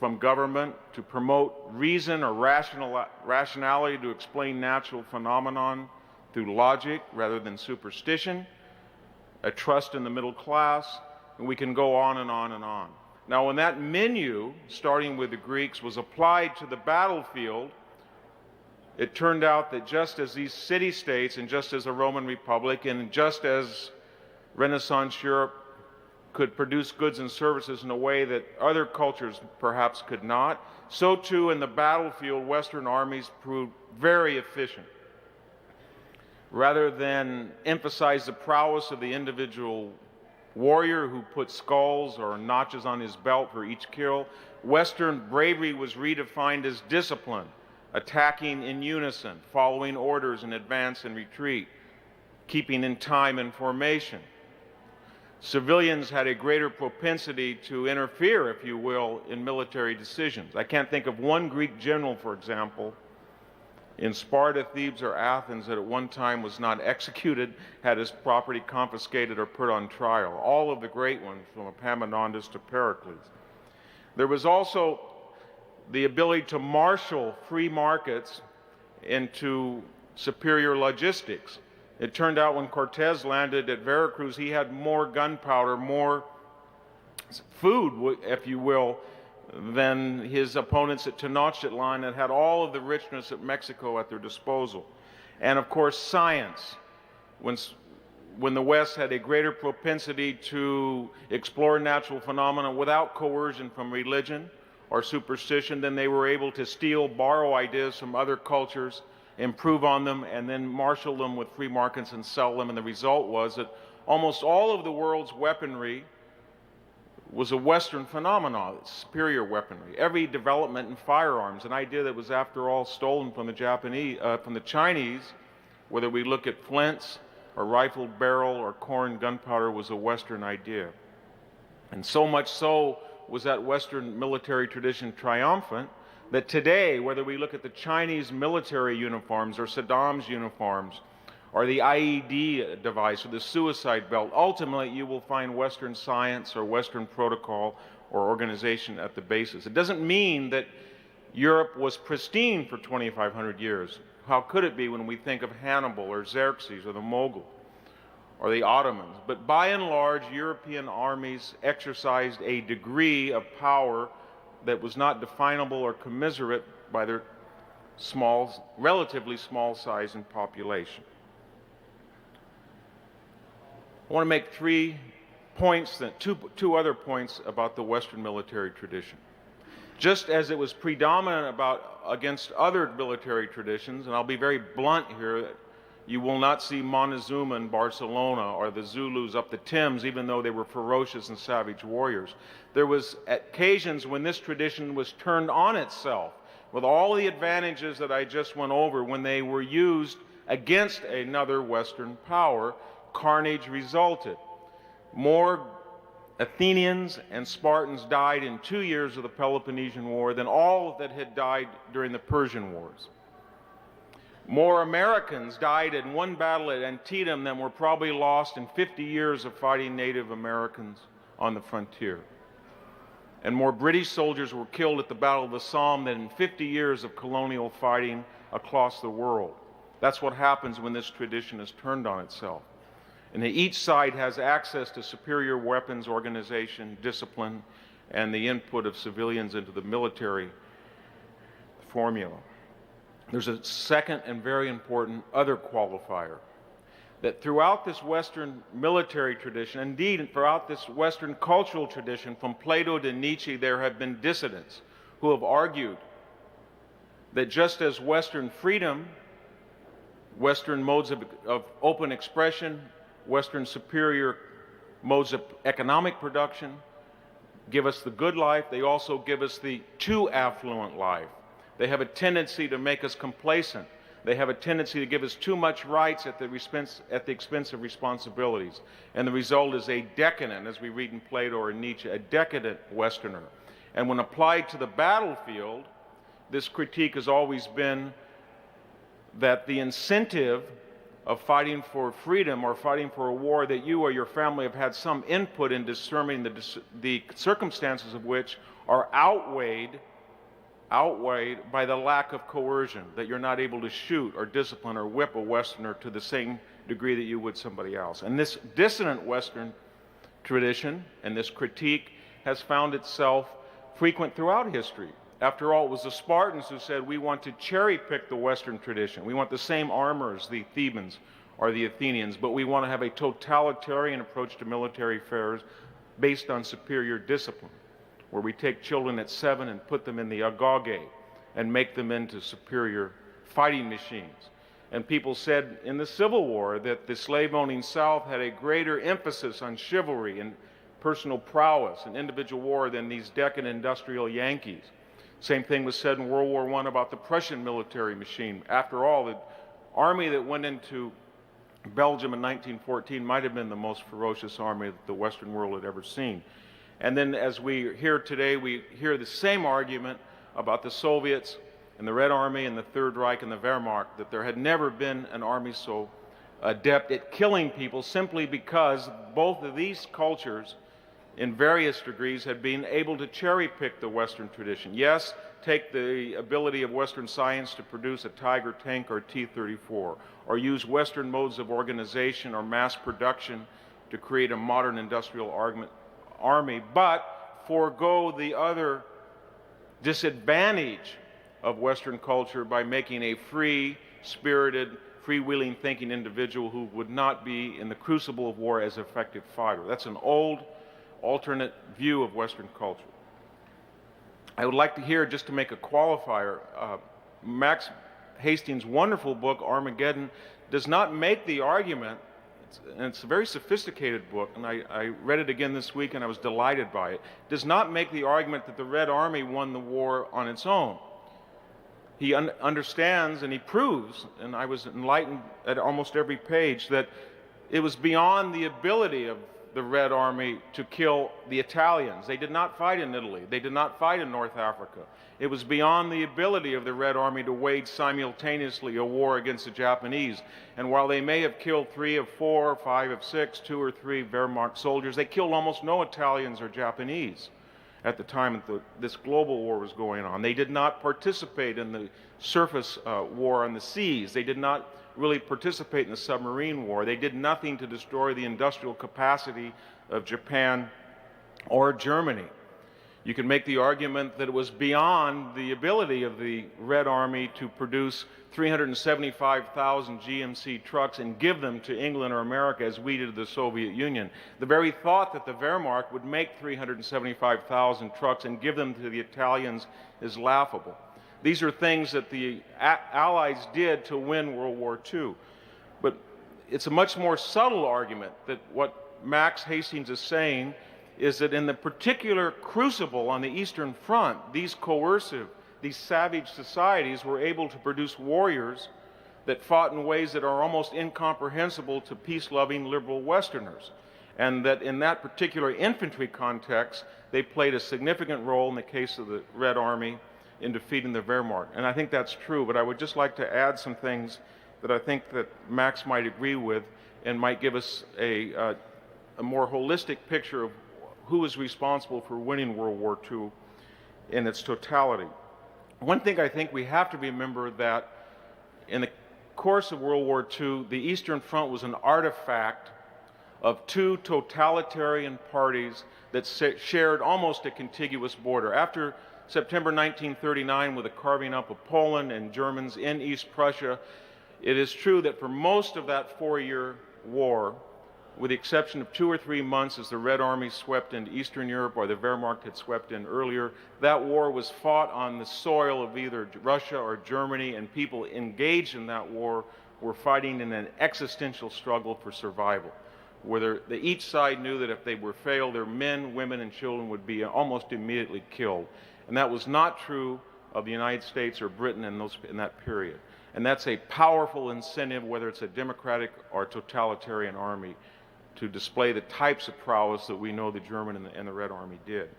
from government, to promote reason or rationality to explain natural phenomenon through logic rather than superstition, a trust in the middle class, and we can go on and on and on. Now, when that menu, starting with the Greeks, was applied to the battlefield, it turned out that just as these city-states, and just as the Roman Republic, and just as Renaissance Europe could produce goods and services in a way that other cultures perhaps could not, so too in the battlefield, Western armies proved very efficient. Rather than emphasize the prowess of the individual warrior who put skulls or notches on his belt for each kill, Western bravery was redefined as discipline, attacking in unison, following orders in advance and retreat, keeping in time and formation. Civilians had a greater propensity to interfere, if you will, in military decisions. I can't think of one Greek general, for example, in Sparta, Thebes, or Athens that at one time was not executed, had his property confiscated, or put on trial. All of the great ones, from Epaminondas to Pericles. There was also the ability to marshal free markets into superior logistics. It turned out when Cortez landed at Veracruz, he had more gunpowder, more food, if you will, than his opponents at Tenochtitlan, that had all of the richness of Mexico at their disposal. And of course, science. When the West had a greater propensity to explore natural phenomena without coercion from religion or superstition, then they were able to steal, borrow ideas from other cultures, improve on them, and then marshal them with free markets and sell them. And the result was that almost all of the world's weaponry was a Western phenomenon, superior weaponry. Every development in firearms, an idea that was, after all, stolen from the Chinese, whether we look at flints or rifled barrel or corn gunpowder, was a Western idea. And so much so was that Western military tradition triumphant that today, whether we look at the Chinese military uniforms or Saddam's uniforms, or the IED device, or the suicide belt, ultimately you will find Western science or Western protocol or organization at the basis. It doesn't mean that Europe was pristine for 2,500 years. How could it be when we think of Hannibal or Xerxes or the Mogul or the Ottomans? But by and large, European armies exercised a degree of power that was not definable or commiserate by their relatively small size and population. I want to make 3 points, two other points about the Western military tradition. Just as it was predominant against other military traditions, and I'll be very blunt here, you will not see Montezuma in Barcelona or the Zulus up the Thames, even though they were ferocious and savage warriors. There was occasions when this tradition was turned on itself, with all the advantages that I just went over, when they were used against another Western power. Carnage resulted. More Athenians and Spartans died in 2 years of the Peloponnesian War than all that had died during the Persian Wars. More Americans died in one battle at Antietam than were probably lost in 50 years of fighting Native Americans on the frontier. And more British soldiers were killed at the Battle of the Somme than in 50 years of colonial fighting across the world. That's what happens when this tradition is turned on itself. And each side has access to superior weapons, organization, discipline, and the input of civilians into the military formula. There's a second and very important other qualifier, that throughout this Western military tradition, indeed throughout this Western cultural tradition, from Plato to Nietzsche, there have been dissidents who have argued that just as Western freedom, Western modes of open expression, Western superior modes of economic production give us the good life, they also give us the too affluent life. They have a tendency to make us complacent. They have a tendency to give us too much rights at the expense of responsibilities. And the result is a decadent, as we read in Plato or Nietzsche, a decadent Westerner. And when applied to the battlefield, this critique has always been that the incentive of fighting for freedom or fighting for a war that you or your family have had some input in determining the circumstances of which are outweighed by the lack of coercion, that you're not able to shoot or discipline or whip a Westerner to the same degree that you would somebody else. And this dissonant Western tradition and this critique has found itself frequent throughout history. After all, it was the Spartans who said, we want to cherry pick the Western tradition. We want the same armor as the Thebans or the Athenians, but we want to have a totalitarian approach to military affairs based on superior discipline, where we take children at 7 and put them in the agage and make them into superior fighting machines. And people said in the Civil War that the slave-owning South had a greater emphasis on chivalry and personal prowess and individual war than these decadent industrial Yankees. Same thing was said in World War I about the Prussian military machine. After all, the army that went into Belgium in 1914 might have been the most ferocious army that the Western world had ever seen. And then as we hear today, we hear the same argument about the Soviets and the Red Army and the Third Reich and the Wehrmacht, that there had never been an army so adept at killing people simply because both of these cultures in various degrees had been able to cherry pick the Western tradition. Yes, take the ability of Western science to produce a Tiger tank or T-34, or use Western modes of organization or mass production to create a modern industrial army, but forego the other disadvantage of Western culture by making a free-spirited, freewheeling thinking individual who would not be in the crucible of war as an effective fighter. That's an old, alternate view of Western culture. I would like to hear, just to make a qualifier, Max Hastings' wonderful book, Armageddon, does not make the argument, and it's a very sophisticated book, and I read it again this week and I was delighted by it, does not make the argument that the Red Army won the war on its own. He understands and he proves, and I was enlightened at almost every page, that it was beyond the ability of the Red Army to kill the Italians. They did not fight in Italy. They did not fight in North Africa. It was beyond the ability of the Red Army to wage simultaneously a war against the Japanese. And while they may have killed 3 of 4, 5 of 6, 2 or 3 Wehrmacht soldiers, they killed almost no Italians or Japanese at the time that this global war was going on. They did not participate in the surface war on the seas. They did not really participate in the submarine war. They did nothing to destroy the industrial capacity of Japan or Germany. You can make the argument that it was beyond the ability of the Red Army to produce 375,000 GMC trucks and give them to England or America as we did to the Soviet Union. The very thought that the Wehrmacht would make 375,000 trucks and give them to the Italians is laughable. These are things that the Allies did to win World War II. But it's a much more subtle argument that what Max Hastings is saying is that in the particular crucible on the Eastern Front, these coercive, these savage societies were able to produce warriors that fought in ways that are almost incomprehensible to peace-loving liberal Westerners. And that in that particular infantry context, they played a significant role in the case of the Red Army in defeating the Wehrmacht. And I think that's true, but I would just like to add some things that I think that Max might agree with and might give us a more holistic picture of who is responsible for winning World War II in its totality. One thing I think we have to remember that in the course of World War II, the Eastern Front was an artifact of 2 totalitarian parties that shared almost a contiguous border. After September 1939, with the carving up of Poland and Germans in East Prussia, it is true that for most of that 4-year war, with the exception of 2 or 3 months as the Red Army swept into Eastern Europe or the Wehrmacht had swept in earlier, that war was fought on the soil of either Russia or Germany, and people engaged in that war were fighting in an existential struggle for survival, where each side knew that if they were failed, their men, women, and children would be almost immediately killed. And that was not true of the United States or Britain in that period. And that's a powerful incentive, whether it's a democratic or totalitarian army, to display the types of prowess that we know the German and the Red Army did.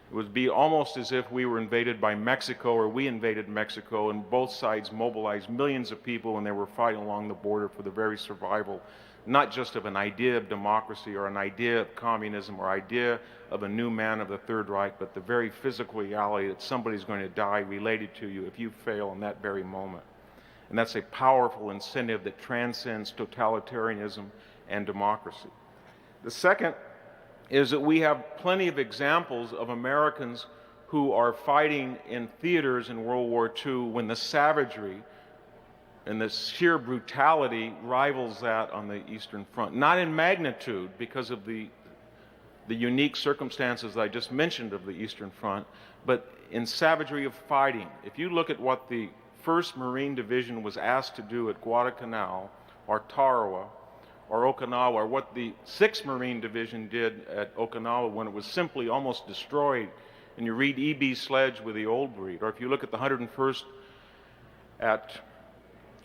It would be almost as if we were invaded by Mexico, or we invaded Mexico, and both sides mobilized millions of people and they were fighting along the border for the very survival, not just of an idea of democracy or an idea of communism or idea of a new man of the Third Reich, but the very physical reality that somebody's going to die related to you if you fail in that very moment. And that's a powerful incentive that transcends totalitarianism and democracy. The second is that we have plenty of examples of Americans who are fighting in theaters in World War II when the savagery and the sheer brutality rivals that on the Eastern Front. Not in magnitude because of the unique circumstances I just mentioned of the Eastern Front, but in savagery of fighting. If you look at what the 1st Marine Division was asked to do at Guadalcanal or Tarawa or Okinawa, or what the 6th Marine Division did at Okinawa when it was simply almost destroyed, and you read E.B. Sledge with the Old Breed, or if you look at the 101st at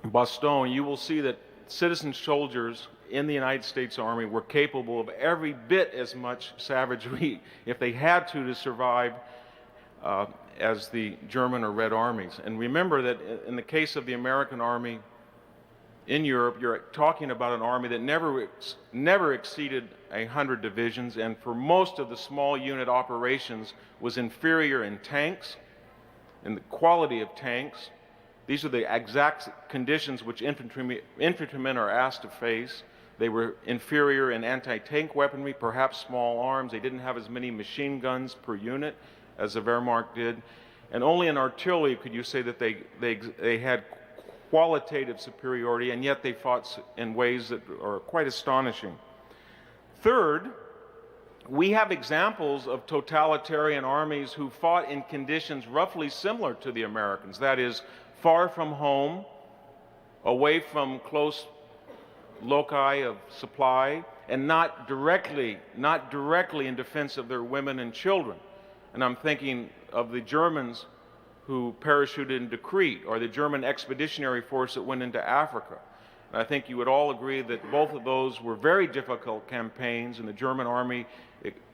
Bastogne, you will see that citizen soldiers in the United States Army were capable of every bit as much savagery, if they had to survive, as the German or Red Armies. And remember that in the case of the American Army in Europe, you're talking about an army that never exceeded 100 divisions, and for most of the small unit operations was inferior in tanks, in the quality of tanks. These are the exact conditions which infantrymen are asked to face. They were inferior in anti-tank weaponry, perhaps small arms. They didn't have as many machine guns per unit as the Wehrmacht did. And only in artillery could you say that they had qualitative superiority, and yet they fought in ways that are quite astonishing. Third, we have examples of totalitarian armies who fought in conditions roughly similar to the Americans. That is, far from home, away from close loci of supply, and not directly in defense of their women and children. And I'm thinking of the Germans who parachuted into Crete, or the German expeditionary force that went into Africa. And I think you would all agree that both of those were very difficult campaigns, and the German army,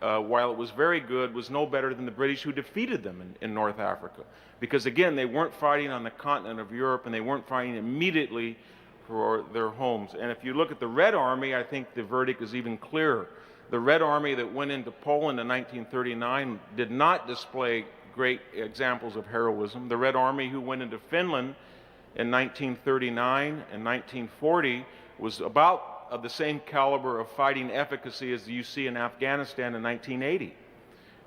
while it was very good, was no better than the British who defeated them in North Africa. Because again, they weren't fighting on the continent of Europe, and they weren't fighting immediately for their homes. And if you look at the Red Army, I think the verdict is even clearer. The Red Army that went into Poland in 1939 did not display great examples of heroism. The Red Army who went into Finland in 1939 and 1940 was about of the same caliber of fighting efficacy as you see in Afghanistan in 1980.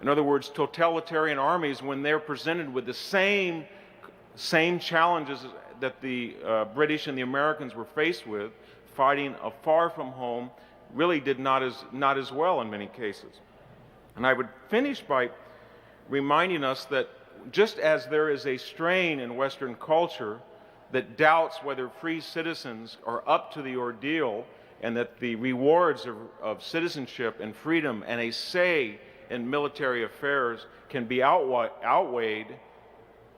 In other words, totalitarian armies, when they're presented with the same challenges that the British and the Americans were faced with, fighting afar from home, really did not as well in many cases. And I would finish by reminding us that just as there is a strain in Western culture that doubts whether free citizens are up to the ordeal, and that the rewards of citizenship and freedom and a say in military affairs can be outweighed,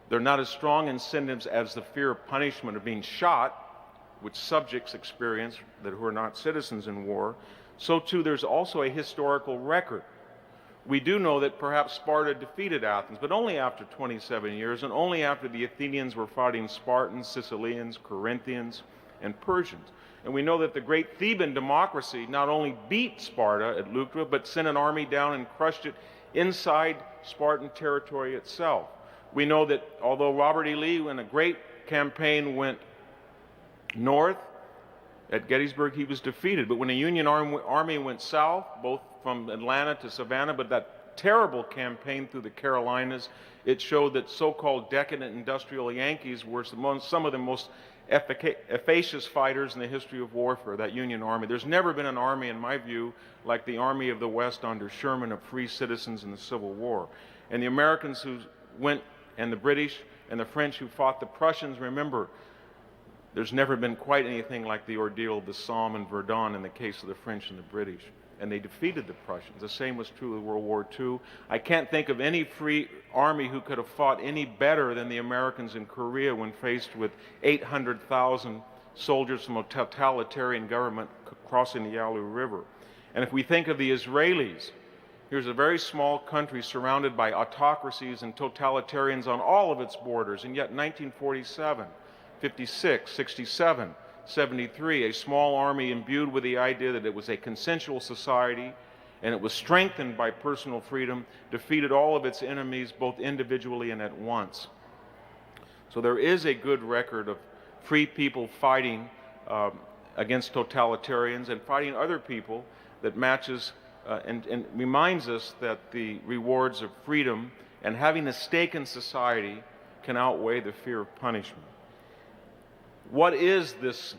they're not as strong incentives as the fear of punishment of being shot, which subjects experience who are not citizens in war. So too there's also a historical record. We do know that perhaps Sparta defeated Athens, but only after 27 years, and only after the Athenians were fighting Spartans, Sicilians, Corinthians, and Persians. And we know that the great Theban democracy not only beat Sparta at Leuctra, but sent an army down and crushed it inside Spartan territory itself. We know that although Robert E. Lee, in a great campaign, went north at Gettysburg, he was defeated. But when the Union Army went south, both from Atlanta to Savannah, but that terrible campaign through the Carolinas, it showed that so-called decadent industrial Yankees were some of the most efficacious fighters in the history of warfare, that Union Army. There's never been an army, in my view, like the Army of the West under Sherman, of free citizens in the Civil War. And the Americans who went, and the British and the French who fought the Prussians, remember, there's never been quite anything like the ordeal of the Somme and Verdun in the case of the French and the British. And they defeated the Prussians. The same was true of World War II. I can't think of any free army who could have fought any better than the Americans in Korea when faced with 800,000 soldiers from a totalitarian government crossing the Yalu River. And if we think of the Israelis, here's a very small country surrounded by autocracies and totalitarians on all of its borders, and yet in 1947, 56, 67, 73, a small army imbued with the idea that it was a consensual society and it was strengthened by personal freedom, defeated all of its enemies both individually and at once. So there is a good record of free people fighting against totalitarians and fighting other people that matches and reminds us that the rewards of freedom and having a stake in society can outweigh the fear of punishment. What is this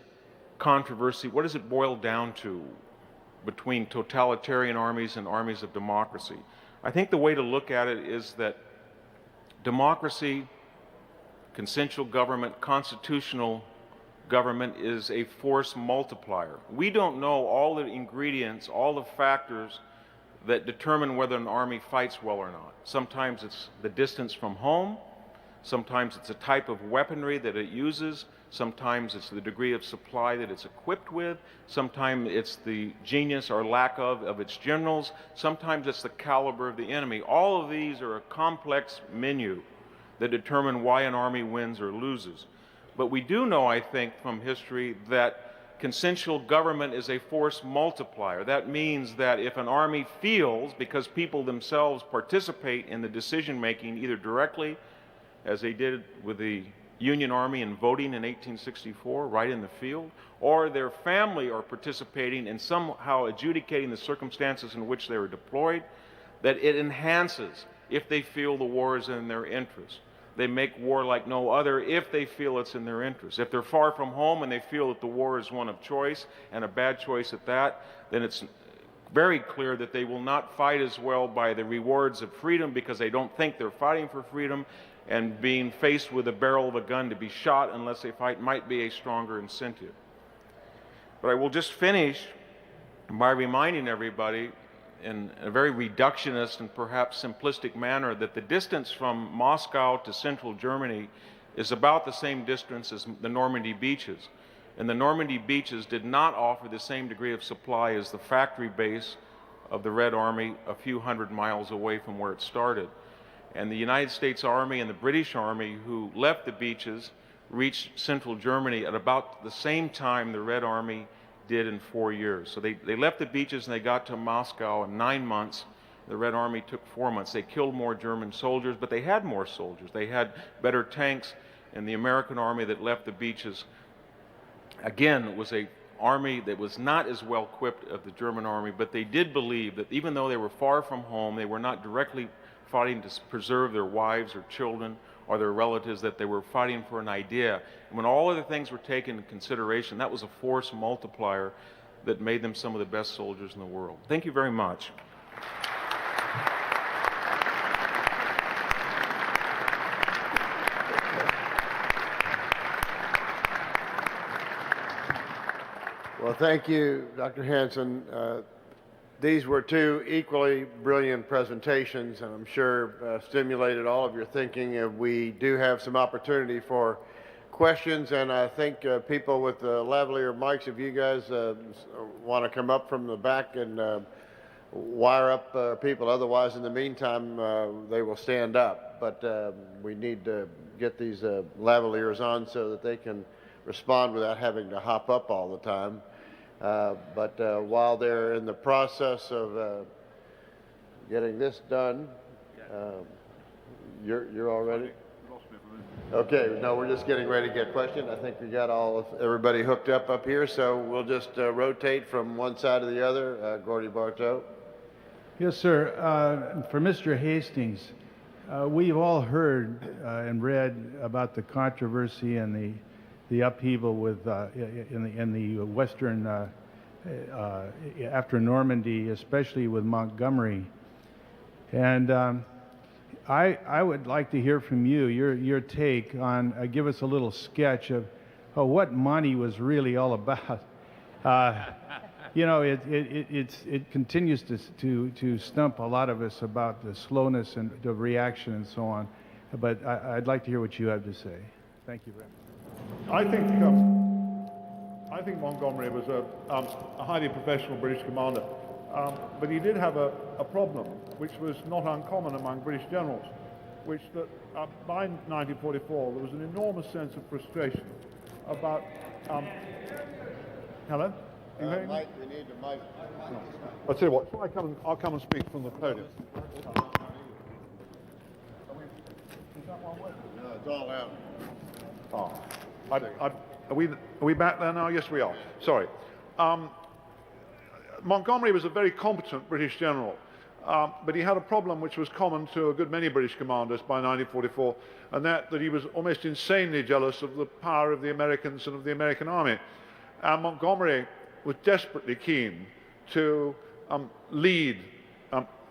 controversy? What does it boil down to between totalitarian armies and armies of democracy? I think the way to look at it is that democracy, consensual government, constitutional government is a force multiplier. We don't know all the ingredients, all the factors that determine whether an army fights well or not. Sometimes it's the distance from home, sometimes it's a type of weaponry that it uses, sometimes it's the degree of supply that it's equipped with, sometimes it's the genius or lack of its generals, sometimes it's the caliber of the enemy. All of these are a complex menu that determine why an army wins or loses. But we do know, I think, from history that consensual government is a force multiplier. That means that if an army feels, because people themselves participate in the decision-making either directly, as they did with the Union Army in voting in 1864, right in the field, or their family are participating in somehow adjudicating the circumstances in which they were deployed, that it enhances if they feel the war is in their interest. They make war like no other if they feel it's in their interest. If they're far from home and they feel that the war is one of choice, and a bad choice at that, then it's very clear that they will not fight as well by the rewards of freedom because they don't think they're fighting for freedom, and being faced with the barrel of a gun to be shot unless they fight might be a stronger incentive. But I will just finish by reminding everybody in a very reductionist and perhaps simplistic manner that the distance from Moscow to central Germany is about the same distance as the Normandy beaches. And the Normandy beaches did not offer the same degree of supply as the factory base of the Red Army a few hundred miles away from where it started. And the United States Army and the British Army, who left the beaches, reached central Germany at about the same time the Red Army did in 4 years. So they left the beaches and they got to Moscow in 9 months. The Red Army took 4 months. They killed more German soldiers, but they had more soldiers. They had better tanks, and the American Army that left the beaches, again, was an army that was not as well equipped as the German army, but they did believe that even though they were far from home, they were not directly fighting to preserve their wives or children or their relatives, that they were fighting for an idea. And when all other things were taken into consideration, that was a force multiplier that made them some of the best soldiers in the world. Thank you very much. Well, thank you, Dr. Hansen. These were two equally brilliant presentations, and I'm sure stimulated all of your thinking. We do have some opportunity for questions, and I think people with the lavalier mics, if you guys want to come up from the back and wire up people. Otherwise, in the meantime, they will stand up. But we need to get these lavaliers on so that they can respond without having to hop up all the time. But while they're in the process of getting this done, you're all ready? Okay, no, we're just getting ready to get questions. I think we got everybody hooked up here, so we'll just rotate from one side to the other. Gordy Bartow. Yes, sir. For Mr. Hastings, we've all heard and read about the controversy and the upheaval with in the Western after Normandy, especially with Montgomery, and I would like to hear from you your take on give us a little sketch of what Monty was really all about. You know, it continues to stump a lot of us about the slowness and the reaction and so on, but I'd like to hear what you have to say. Thank you very much. I think Montgomery was a highly professional British commander, but he did have a problem, which was not uncommon among British generals, which that by 1944 there was an enormous sense of frustration about. Hello? Mike, we need the mic. I'll tell you what. I'll come and speak from the podium. No, it's all out. Oh. Are we back there now? Yes, we are. Sorry. Montgomery was a very competent British general, but he had a problem which was common to a good many British commanders by 1944, and that he was almost insanely jealous of the power of the Americans and of the American army. And Montgomery was desperately keen to lead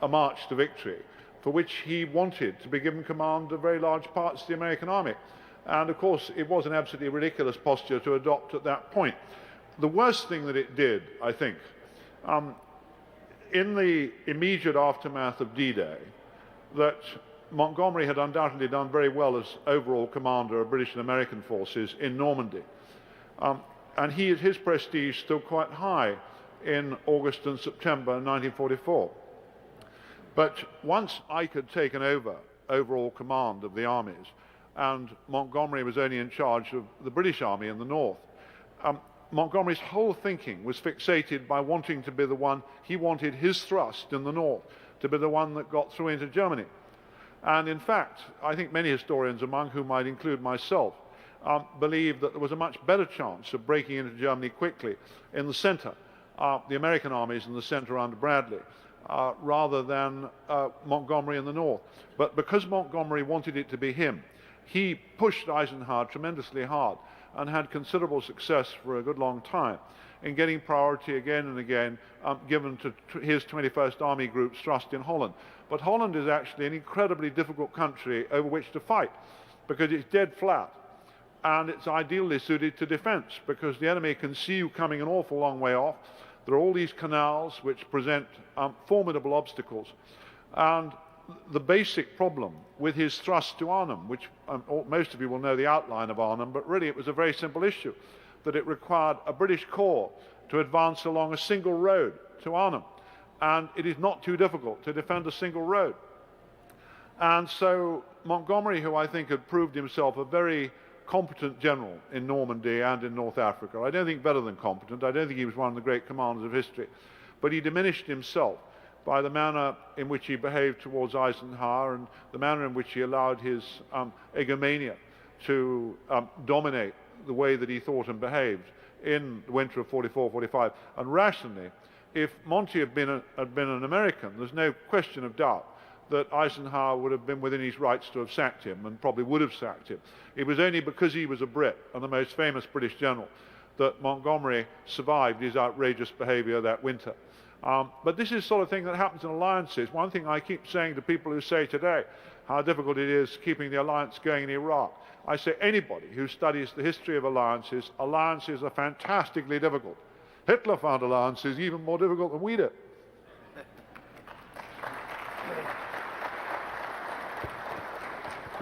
a march to victory, for which he wanted to be given command of very large parts of the American army. And of course, it was an absolutely ridiculous posture to adopt at that point. The worst thing that it did, I think, in the immediate aftermath of D-Day, that Montgomery had undoubtedly done very well as overall commander of British and American forces in Normandy. And his prestige still quite high in August and September 1944. But once Ike had taken over overall command of the armies, and Montgomery was only in charge of the British army in the north, Montgomery's whole thinking was fixated by wanting to be the one. He wanted his thrust in the north to be the one that got through into Germany. And in fact, I think many historians, among whom I'd include myself, believe that there was a much better chance of breaking into Germany quickly in the center, the American armies in the center under Bradley, rather than Montgomery in the north. But because Montgomery wanted it to be him, he pushed Eisenhower tremendously hard and had considerable success for a good long time in getting priority again and again given to his 21st Army Group's thrust in Holland. But Holland is actually an incredibly difficult country over which to fight, because it's dead flat and it's ideally suited to defense, because the enemy can see you coming an awful long way off. There are all these canals which present formidable obstacles. And the basic problem with his thrust to Arnhem, which most of you will know the outline of Arnhem, but really it was a very simple issue, that it required a British corps to advance along a single road to Arnhem. And it is not too difficult to defend a single road. And so Montgomery, who I think had proved himself a very competent general in Normandy and in North Africa, I don't think better than competent, I don't think he was one of the great commanders of history, but he diminished himself by the manner in which he behaved towards Eisenhower and the manner in which he allowed his egomania to dominate the way that he thought and behaved in the winter of 44-45. And rationally, if Monty had been an American, there's no question of doubt that Eisenhower would have been within his rights to have sacked him, and probably would have sacked him. It was only because he was a Brit and the most famous British general that Montgomery survived his outrageous behavior that winter. But this is the sort of thing that happens in alliances. One thing I keep saying to people who say today how difficult it is keeping the alliance going in Iraq, I say anybody who studies the history of alliances are fantastically difficult. Hitler found alliances even more difficult than we did.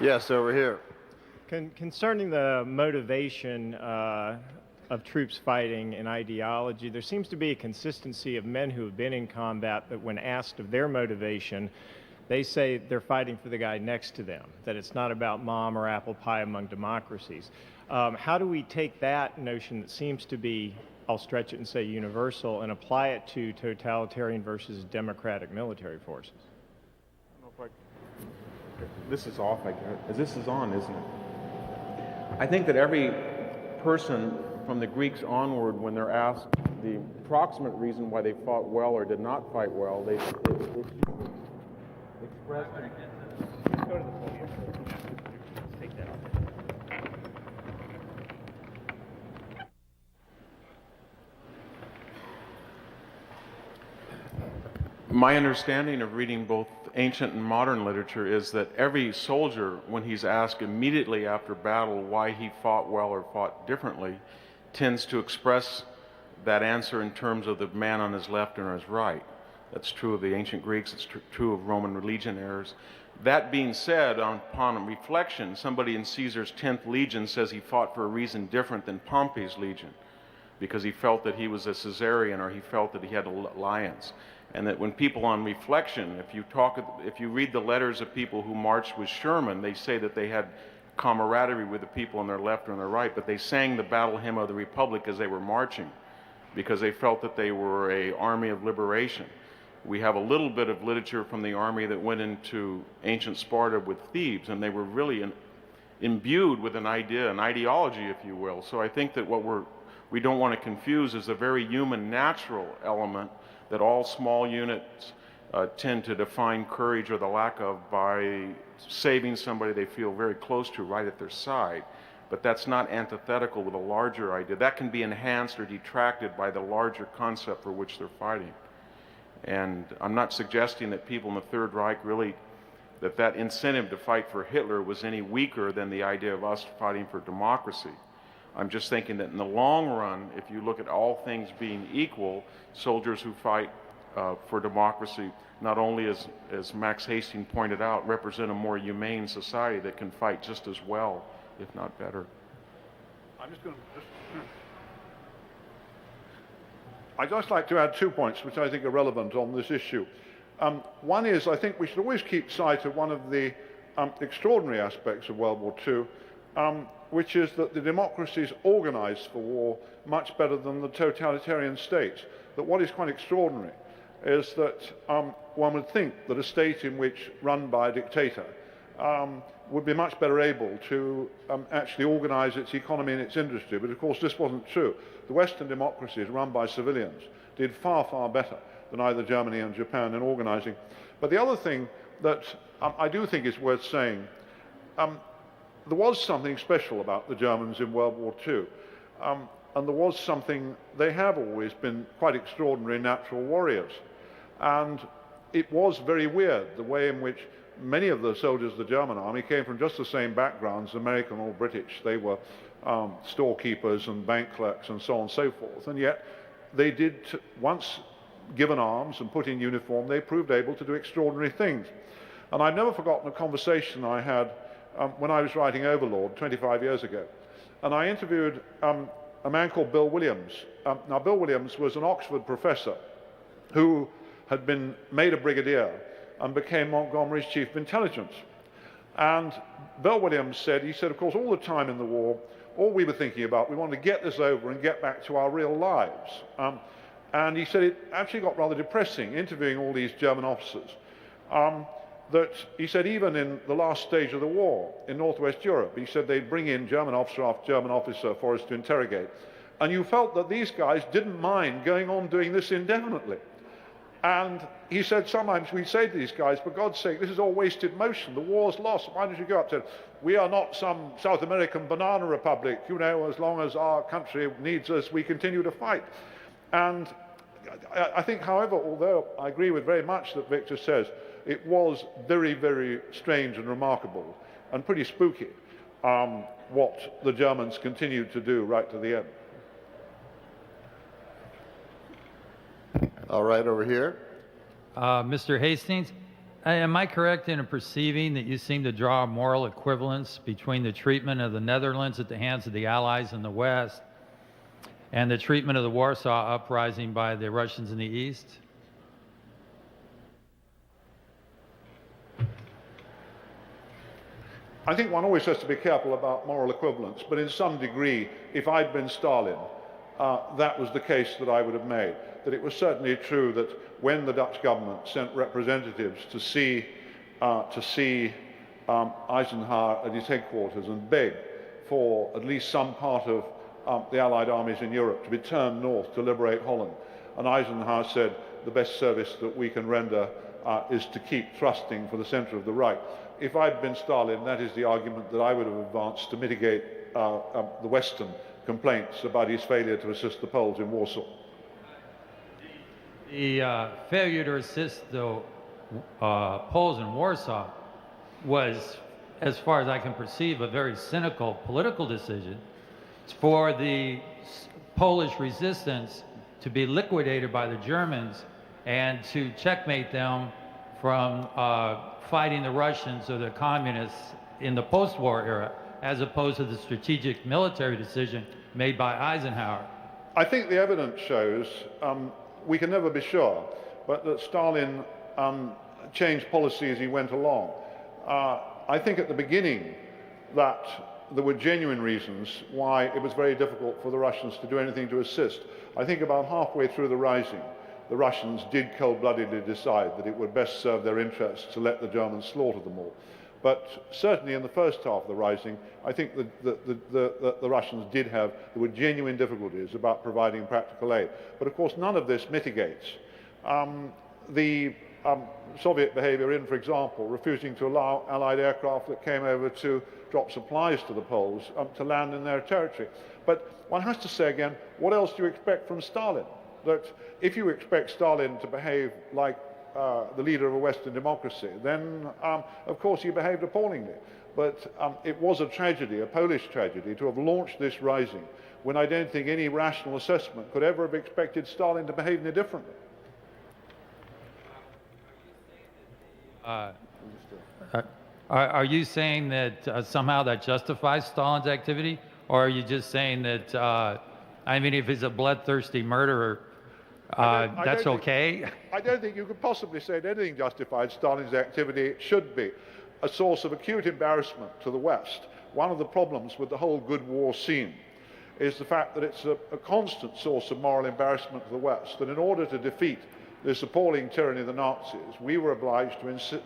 Yes, over here. Concerning the motivation of troops fighting and ideology, there seems to be a consistency of men who have been in combat, but when asked of their motivation, they say they're fighting for the guy next to them, that it's not about mom or apple pie among democracies. How do we take that notion that seems to be, I'll stretch it and say universal, and apply it to totalitarian versus democratic military forces? This is off, I guess. This is on, isn't it? I think that every person from the Greeks onward, when they're asked the approximate reason why they fought well or did not fight well, they expressed... Go to the podium. Let's take that off. My understanding of reading both ancient and modern literature is that every soldier, when he's asked immediately after battle why he fought well or fought differently, tends to express that answer in terms of the man on his left and his right. That's true of the ancient Greeks, it's true of Roman legionnaires. That being said, upon reflection, somebody in Caesar's 10th Legion says he fought for a reason different than Pompey's Legion, because he felt that he was a Caesarian or he felt that he had an alliance. And that when people on reflection, if you read the letters of people who marched with Sherman, they say that they had camaraderie with the people on their left or on their right, but they sang the battle hymn of the Republic as they were marching because they felt that they were an army of liberation. We have a little bit of literature from the army that went into ancient Sparta with Thebes, and they were really imbued with an idea, an ideology, if you will. So I think that what we don't want to confuse is the very human, natural element that all small units tend to define courage or the lack of by saving somebody they feel very close to right at their side. But that's not antithetical with a larger idea. That can be enhanced or detracted by the larger concept for which they're fighting. And I'm not suggesting that people in the Third Reich really, that incentive to fight for Hitler was any weaker than the idea of us fighting for democracy. I'm just thinking that in the long run, if you look at all things being equal, soldiers who fight for democracy, not only as Max Hastings pointed out, represent a more humane society that can fight just as well, if not better. I'd just like to add 2 points which I think are relevant on this issue. One is, I think we should always keep sight of one of the extraordinary aspects of World War II, which is that the democracies organized for war much better than the totalitarian states. That what is quite extraordinary is that one would think that a state in which run by a dictator would be much better able to actually organize its economy and its industry. But of course this wasn't true. The Western democracies run by civilians did far, far better than either Germany and Japan in organizing. But the other thing that I do think is worth saying, there was something special about the Germans in World War II. And there was something, they have always been quite extraordinary natural warriors. And it was very weird, the way in which many of the soldiers of the German army came from just the same backgrounds, American or British. They were storekeepers and bank clerks and so on and so forth. And yet they did, once given arms and put in uniform, they proved able to do extraordinary things. And I've never forgotten a conversation I had when I was writing Overlord 25 years ago. And I interviewed a man called Bill Williams. Now, Bill Williams was an Oxford professor who had been made a brigadier and became Montgomery's chief of intelligence. And Bill Williams said, of course, all the time in the war, all we were thinking about, we wanted to get this over and get back to our real lives. And he said it actually got rather depressing, interviewing all these German officers. That he said even in the last stage of the war in Northwest Europe, he said they'd bring in German officer after German officer for us to interrogate. And you felt that these guys didn't mind going on doing this indefinitely. And he said sometimes we say to these guys, for God's sake, this is all wasted motion. The war's lost. Why don't you go up to, we are not some South American banana republic. You know, as long as our country needs us, we continue to fight. And I think, however, although I agree with very much that Victor says, it was very, very strange and remarkable and pretty spooky what the Germans continued to do right to the end. All right, over here. Mr. Hastings, am I correct in perceiving that you seem to draw a moral equivalence between the treatment of the Netherlands at the hands of the Allies in the West and the treatment of the Warsaw Uprising by the Russians in the East? I think one always has to be careful about moral equivalence, but in some degree, if I'd been Stalin, that was the case that I would have made. That it was certainly true that when the Dutch government sent representatives to see Eisenhower at his headquarters and beg for at least some part of the Allied armies in Europe to be turned north to liberate Holland, and Eisenhower said, the best service that we can render is to keep thrusting for the center of the Reich. If I'd been Stalin, that is the argument that I would have advanced to mitigate the Western complaints about his failure to assist the Poles in Warsaw. The failure to assist the Poles in Warsaw was, as far as I can perceive, a very cynical political decision for the Polish resistance to be liquidated by the Germans and to checkmate them from fighting the Russians or the communists in the post-war era, as opposed to the strategic military decision made by Eisenhower. I think the evidence shows, we can never be sure, but that Stalin changed policy as he went along. I think at the beginning that there were genuine reasons why it was very difficult for the Russians to do anything to assist. I think about halfway through the Rising, the Russians did cold-bloodedly decide that it would best serve their interests to let the Germans slaughter them all. But certainly in the first half of the Rising, I think the Russians there were genuine difficulties about providing practical aid. But of course none of this mitigates The Soviet behavior in, for example, refusing to allow Allied aircraft that came over to drop supplies to the Poles to land in their territory. But one has to say again, what else do you expect from Stalin? That if you expect Stalin to behave like the leader of a Western democracy, then of course he behaved appallingly. But it was a tragedy, a Polish tragedy, to have launched this rising when I don't think any rational assessment could ever have expected Stalin to behave any differently. Are you saying that somehow that justifies Stalin's activity? Or are you just saying that, I mean, if he's a bloodthirsty murderer, that's okay? I don't think you could possibly say that anything justified Stalin's activity. It should be a source of acute embarrassment to the West. One of the problems with the whole good war scene is the fact that it's a constant source of moral embarrassment to the West, that in order to defeat this appalling tyranny of the Nazis, we were obliged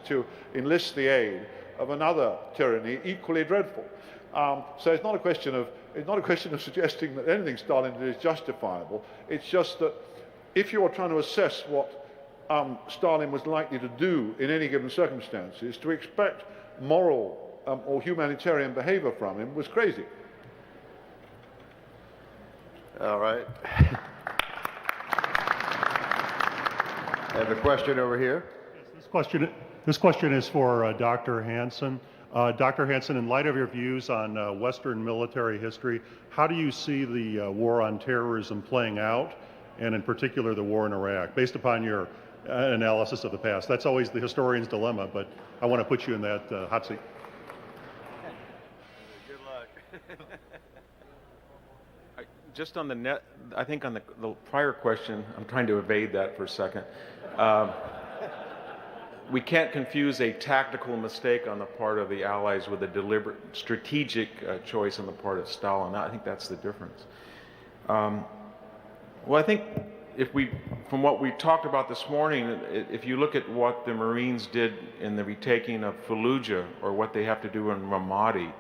to enlist the aid of another tyranny equally dreadful. So it's not a question of suggesting that anything Stalin did is justifiable. It's just that if you're trying to assess what Stalin was likely to do in any given circumstances, to expect moral or humanitarian behavior from him was crazy. All right. I have a question over here. Yes, this question is for Dr. Hansen. Dr. Hansen, in light of your views on Western military history, how do you see the war on terrorism playing out, and in particular the war in Iraq, based upon your analysis of the past? That's always the historian's dilemma, but I want to put you in that hot seat. Good luck. Just on the net, I think on the prior question, I'm trying to evade that for a second. We can't confuse a tactical mistake on the part of the Allies with a deliberate strategic choice on the part of Stalin. I think that's the difference. Well, I think from what we talked about this morning, if you look at what the Marines did in the retaking of Fallujah or what they have to do in Ramadi,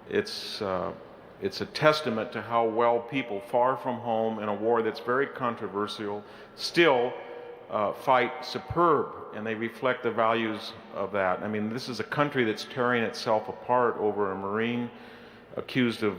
it's a testament to how well people far from home in a war that's very controversial still fight superb, and they reflect the values of that. I mean, this is a country that's tearing itself apart over a Marine accused of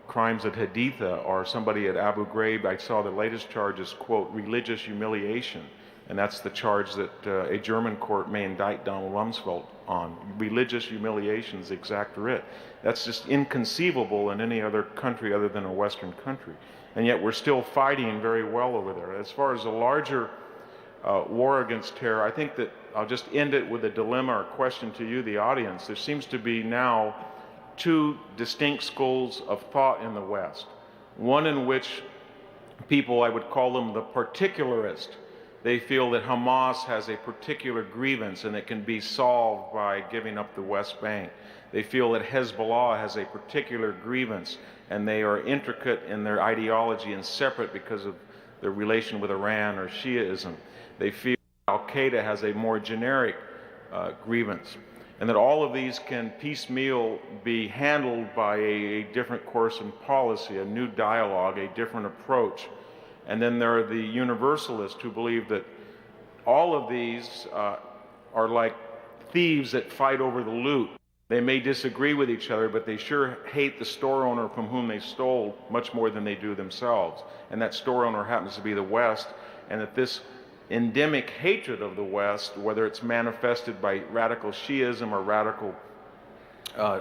crimes at Haditha, or somebody at Abu Ghraib. I saw the latest charge is, quote, religious humiliation, and that's the charge that a German court may indict Donald Rumsfeld on. Religious humiliation is the exact writ. That's just inconceivable in any other country other than a Western country. And yet we're still fighting very well over there. As far as a larger war against terror, I think that I'll just end it with a dilemma or question to you, the audience. There seems to be now two distinct schools of thought in the West. One in which people, I would call them the particularist, they feel that Hamas has a particular grievance and it can be solved by giving up the West Bank. They feel that Hezbollah has a particular grievance and they are intricate in their ideology and separate because of their relation with Iran or Shiaism. They feel Al-Qaeda has a more generic grievance, and that all of these can piecemeal be handled by a different course and policy, a new dialogue, a different approach. And then there are the universalists who believe that all of these are like thieves that fight over the loot. They may disagree with each other, but they sure hate the store owner from whom they stole much more than they do themselves. And that store owner happens to be the West, and that this endemic hatred of the West, whether it's manifested by radical Shiism or radical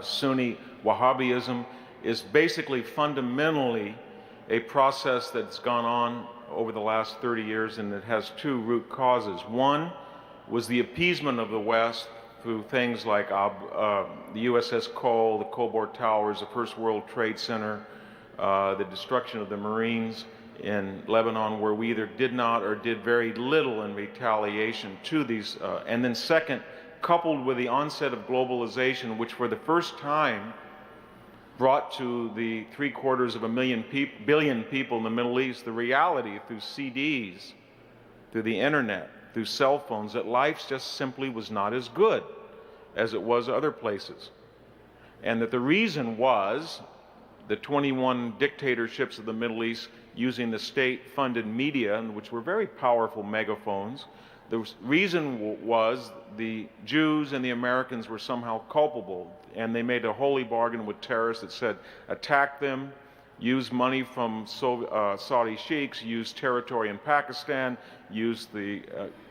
Sunni Wahhabism, is basically fundamentally a process that's gone on over the last 30 years, and it has two root causes. One was the appeasement of the West through things like the USS Cole, the Cobalt Towers, the First World Trade Center, the destruction of the Marines in Lebanon, where we either did not or did very little in retaliation to these. And then second, coupled with the onset of globalization, which for the first time brought to the 750 million people in the Middle East the reality through CDs, through the internet, through cell phones, that life just simply was not as good as it was other places. And that the reason was the 21 dictatorships of the Middle East using the state-funded media, which were very powerful megaphones. The reason was the Jews and the Americans were somehow culpable, and they made a holy bargain with terrorists that said, attack them, use money from Saudi sheikhs, use territory in Pakistan, use the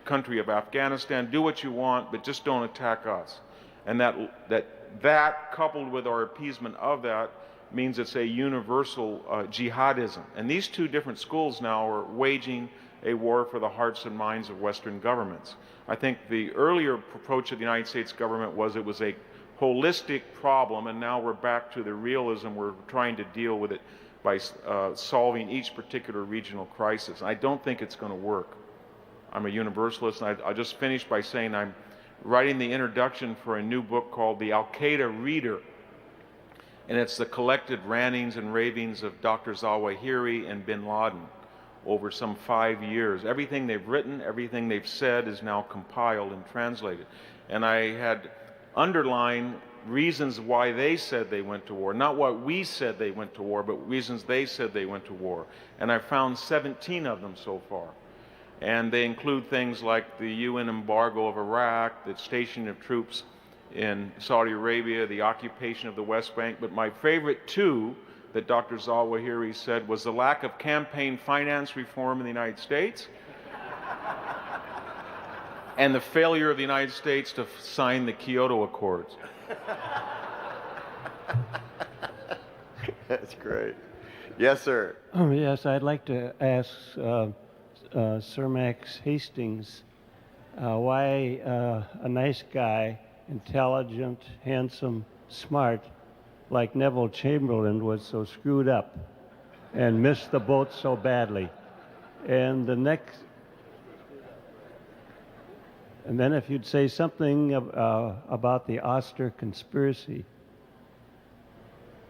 country of Afghanistan, do what you want, but just don't attack us. And that coupled with our appeasement of that means it's a universal jihadism. And these two different schools now are waging a war for the hearts and minds of Western governments. I think the earlier approach of the United States government was it was a holistic problem, and now we're back to the realism. We're trying to deal with it by solving each particular regional crisis. I don't think it's going to work. I'm a universalist, and I'll just finish by saying I'm writing the introduction for a new book called The Al-Qaeda Reader, and it's the collected rantings and ravings of Dr. Zawahiri and bin Laden over some 5 years. Everything they've written, everything they've said is now compiled and translated. And I had underlined reasons why they said they went to war, not what we said they went to war, but reasons they said they went to war. And I found 17 of them so far. And they include things like the UN embargo of Iraq, the stationing of troops in Saudi Arabia, the occupation of the West Bank. But my favorite two that Dr. Zawahiri said was the lack of campaign finance reform in the United States and the failure of the United States to sign the Kyoto Accords. That's great. Yes, sir. Yes, I'd like to ask Sir Max Hastings why a nice guy, intelligent, handsome, smart, like Neville Chamberlain was so screwed up and missed the boat so badly. And then if you'd say something about the Oster conspiracy.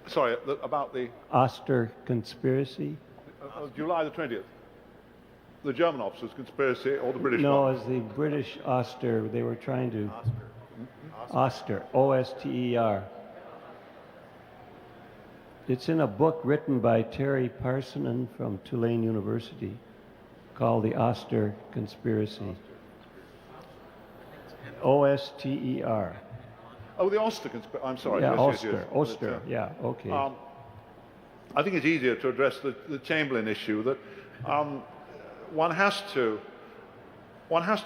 Sorry, about the Oster conspiracy? July the 20th. The German officers' conspiracy or the British No, one? it was the British Oster. They were trying to... Oster, O-S-T-E-R. It's in a book written by Terry Parsonen from Tulane University called The Oster Conspiracy. O-S-T-E-R. Oh, the Oster conspiracy. I'm sorry. Yeah, yes, yes, Oster. yes. Oster, yeah, okay. I think it's easier to address the Chamberlain issue that one has to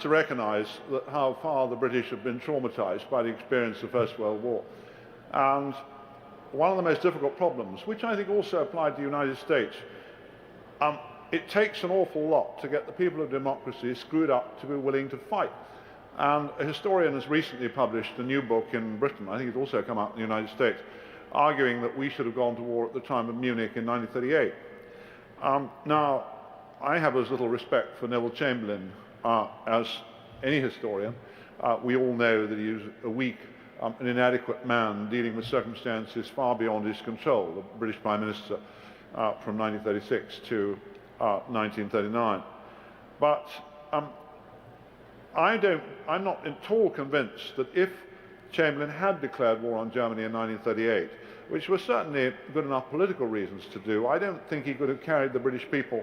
recognize that how far the British have been traumatized by the experience of the First World War. And one of the most difficult problems, which I think also applied to the United States, it takes an awful lot to get the people of democracy screwed up to be willing to fight. And a historian has recently published a new book in Britain, I think it's also come out in the United States, arguing that we should have gone to war at the time of Munich in 1938. Now, I have as little respect for Neville Chamberlain as any historian. We all know that he was a weak, an inadequate man dealing with circumstances far beyond his control, the British Prime Minister from 1936 to 1939. But I'm not at all convinced that if Chamberlain had declared war on Germany in 1938, which were certainly good enough political reasons to do, I don't think he could have carried the British people,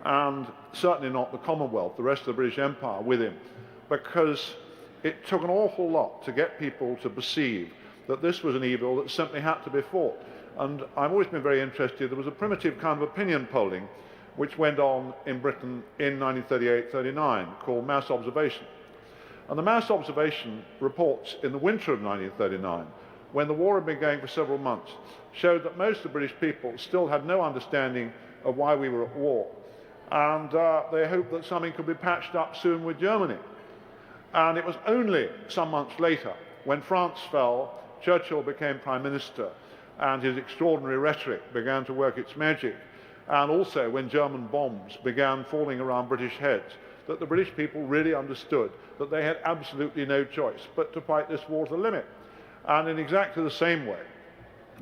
and certainly not the Commonwealth, the rest of the British Empire, with him, because it took an awful lot to get people to perceive that this was an evil that simply had to be fought. And I've always been very interested. There was a primitive kind of opinion polling which went on in Britain in 1938-39 called mass observation. And the mass observation reports in the winter of 1939, when the war had been going for several months, showed that most of the British people still had no understanding of why we were at war. And they hoped that something could be patched up soon with Germany. And it was only some months later, when France fell, Churchill became Prime Minister, and his extraordinary rhetoric began to work its magic, and also when German bombs began falling around British heads, that the British people really understood that they had absolutely no choice but to fight this war to the limit. And in exactly the same way,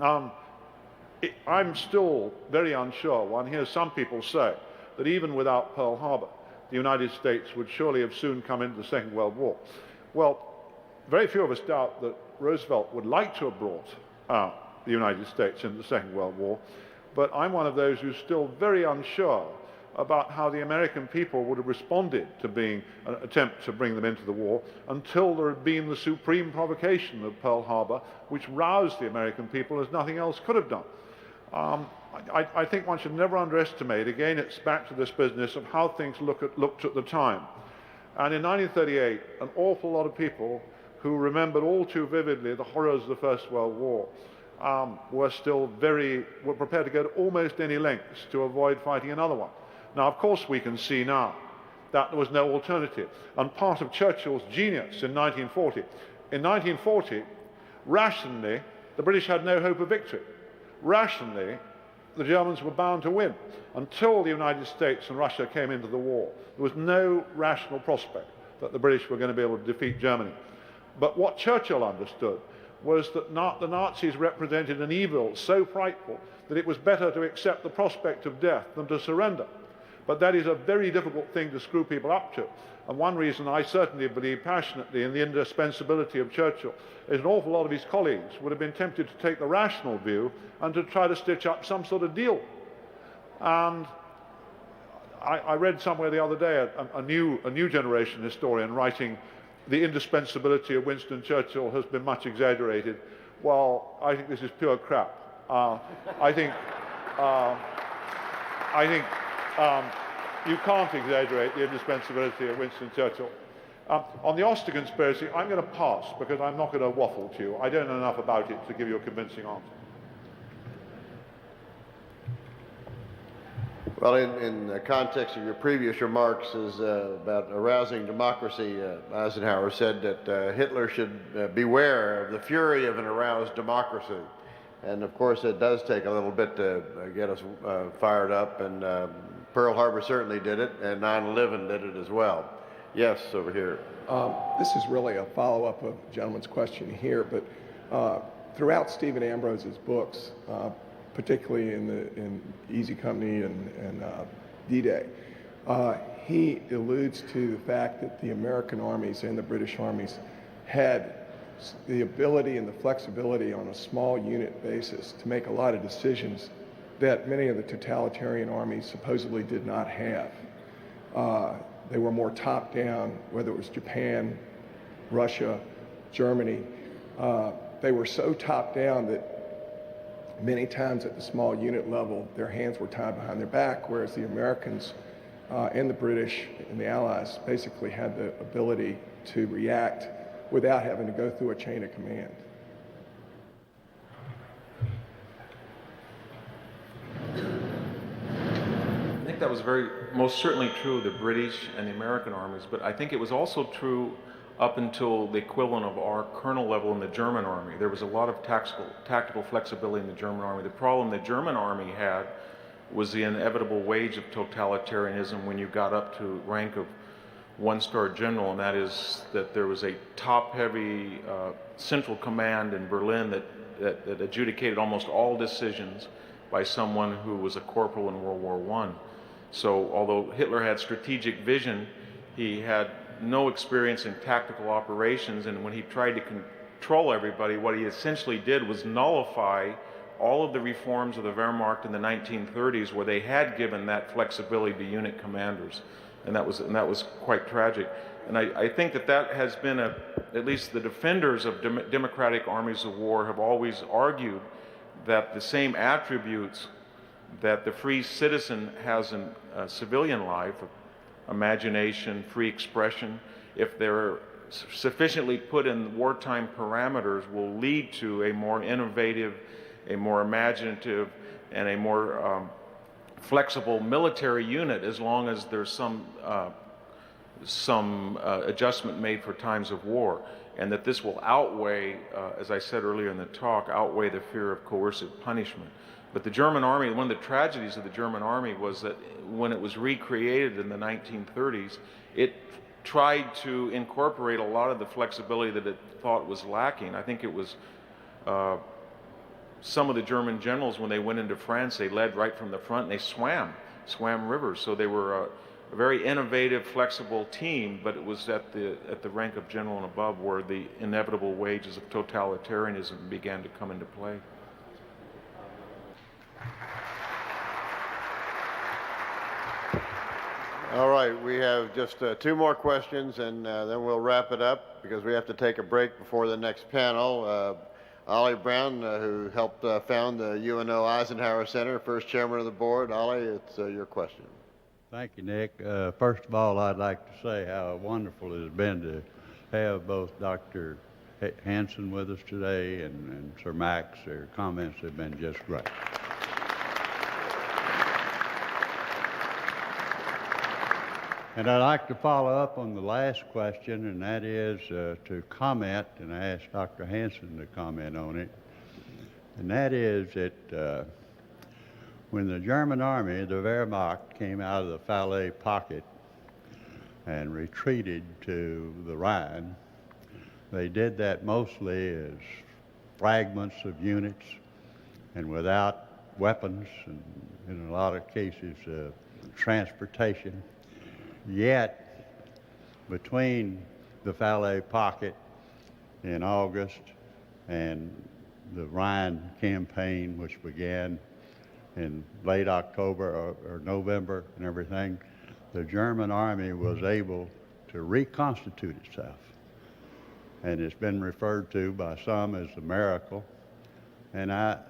I'm still very unsure. One hears some people say that even without Pearl Harbor, the United States would surely have soon come into the Second World War. Well, very few of us doubt that Roosevelt would like to have brought the United States into the Second World War, but I'm one of those who's still very unsure about how the American people would have responded to being an attempt to bring them into the war until there had been the supreme provocation of Pearl Harbor, which roused the American people as nothing else could have done. I think one should never underestimate, again, it's back to this business of how things looked at the time. And in 1938, an awful lot of people who remembered all too vividly the horrors of the First World War were prepared to go to almost any lengths to avoid fighting another one. Now, of course, we can see now that there was no alternative. And part of Churchill's genius in 1940, rationally, the British had no hope of victory. Rationally, the Germans were bound to win. Until the United States and Russia came into the war, there was no rational prospect that the British were going to be able to defeat Germany. But what Churchill understood was that the Nazis represented an evil so frightful that it was better to accept the prospect of death than to surrender. But that is a very difficult thing to screw people up to. And one reason I certainly believe passionately in the indispensability of Churchill is an awful lot of his colleagues would have been tempted to take the rational view and to try to stitch up some sort of deal. And I read somewhere the other day a new generation historian writing the indispensability of Winston Churchill has been much exaggerated. Well, I think this is pure crap. I think you can't exaggerate the indispensability of Winston Churchill. On the Oster conspiracy, I'm going to pass because I'm not going to waffle to you. I don't know enough about it to give you a convincing answer. Well, in the context of your previous remarks about arousing democracy, Eisenhower said that Hitler should beware of the fury of an aroused democracy. And of course, it does take a little bit to get us fired up, and Pearl Harbor certainly did it, and 9/11 did it as well. Yes, over here. This is really a follow-up of the gentleman's question here, but throughout Stephen Ambrose's books, particularly in Easy Company and D-Day, he alludes to the fact that the American armies and the British armies had the ability and the flexibility on a small unit basis to make a lot of decisions that many of the totalitarian armies supposedly did not have. They were more top-down, whether it was Japan, Russia, Germany. They were so top-down that many times at the small unit level, their hands were tied behind their back, whereas the Americans and the British and the Allies basically had the ability to react without having to go through a chain of command. I think that was most certainly true of the British and the American armies, but I think it was also true up until the equivalent of our colonel level in the German army. There was a lot of tactical flexibility in the German army. The problem the German army had was the inevitable wage of totalitarianism when you got up to rank of one-star general, and that is that there was a top-heavy central command in Berlin that adjudicated almost all decisions by someone who was a corporal in World War I. So although Hitler had strategic vision, he had no experience in tactical operations, and when he tried to control everybody, what he essentially did was nullify all of the reforms of the Wehrmacht in the 1930s, where they had given that flexibility to unit commanders, and that was quite tragic. And I think that has been at least the defenders of democratic armies of war have always argued that the same attributes that the free citizen has in civilian life, imagination, free expression, if they're sufficiently put in wartime parameters, will lead to a more innovative, a more imaginative, and a more flexible military unit, as long as there's some adjustment made for times of war, and that this will outweigh, as I said earlier in the talk, outweigh the fear of coercive punishment. But the German army, one of the tragedies of the German army was that when it was recreated in the 1930s, it tried to incorporate a lot of the flexibility that it thought was lacking. I think it was some of the German generals, when they went into France, they led right from the front and they swam rivers. So they were a very innovative, flexible team, but it was at the rank of general and above where the inevitable wages of totalitarianism began to come into play. All right, we have just two more questions, and then we'll wrap it up because we have to take a break before the next panel. Ollie Brown, who helped found the UNO Eisenhower Center, first chairman of the board. Ollie, it's your question. Thank you, Nick. First of all, I'd like to say how wonderful it has been to have both Dr. Hanson with us today and Sir Max. Their comments have been just great. And I'd like to follow up on the last question, and that is to comment, and I asked Dr. Hanson to comment on it, and that is that when the German army, the Wehrmacht, came out of the Falaise pocket and retreated to the Rhine, they did that mostly as fragments of units and without weapons, and in a lot of cases, transportation. Yet, between the Falaise pocket in August and the Rhine campaign, which began in late October or November and everything, the German army was able to reconstitute itself. And it's been referred to by some as a miracle. And I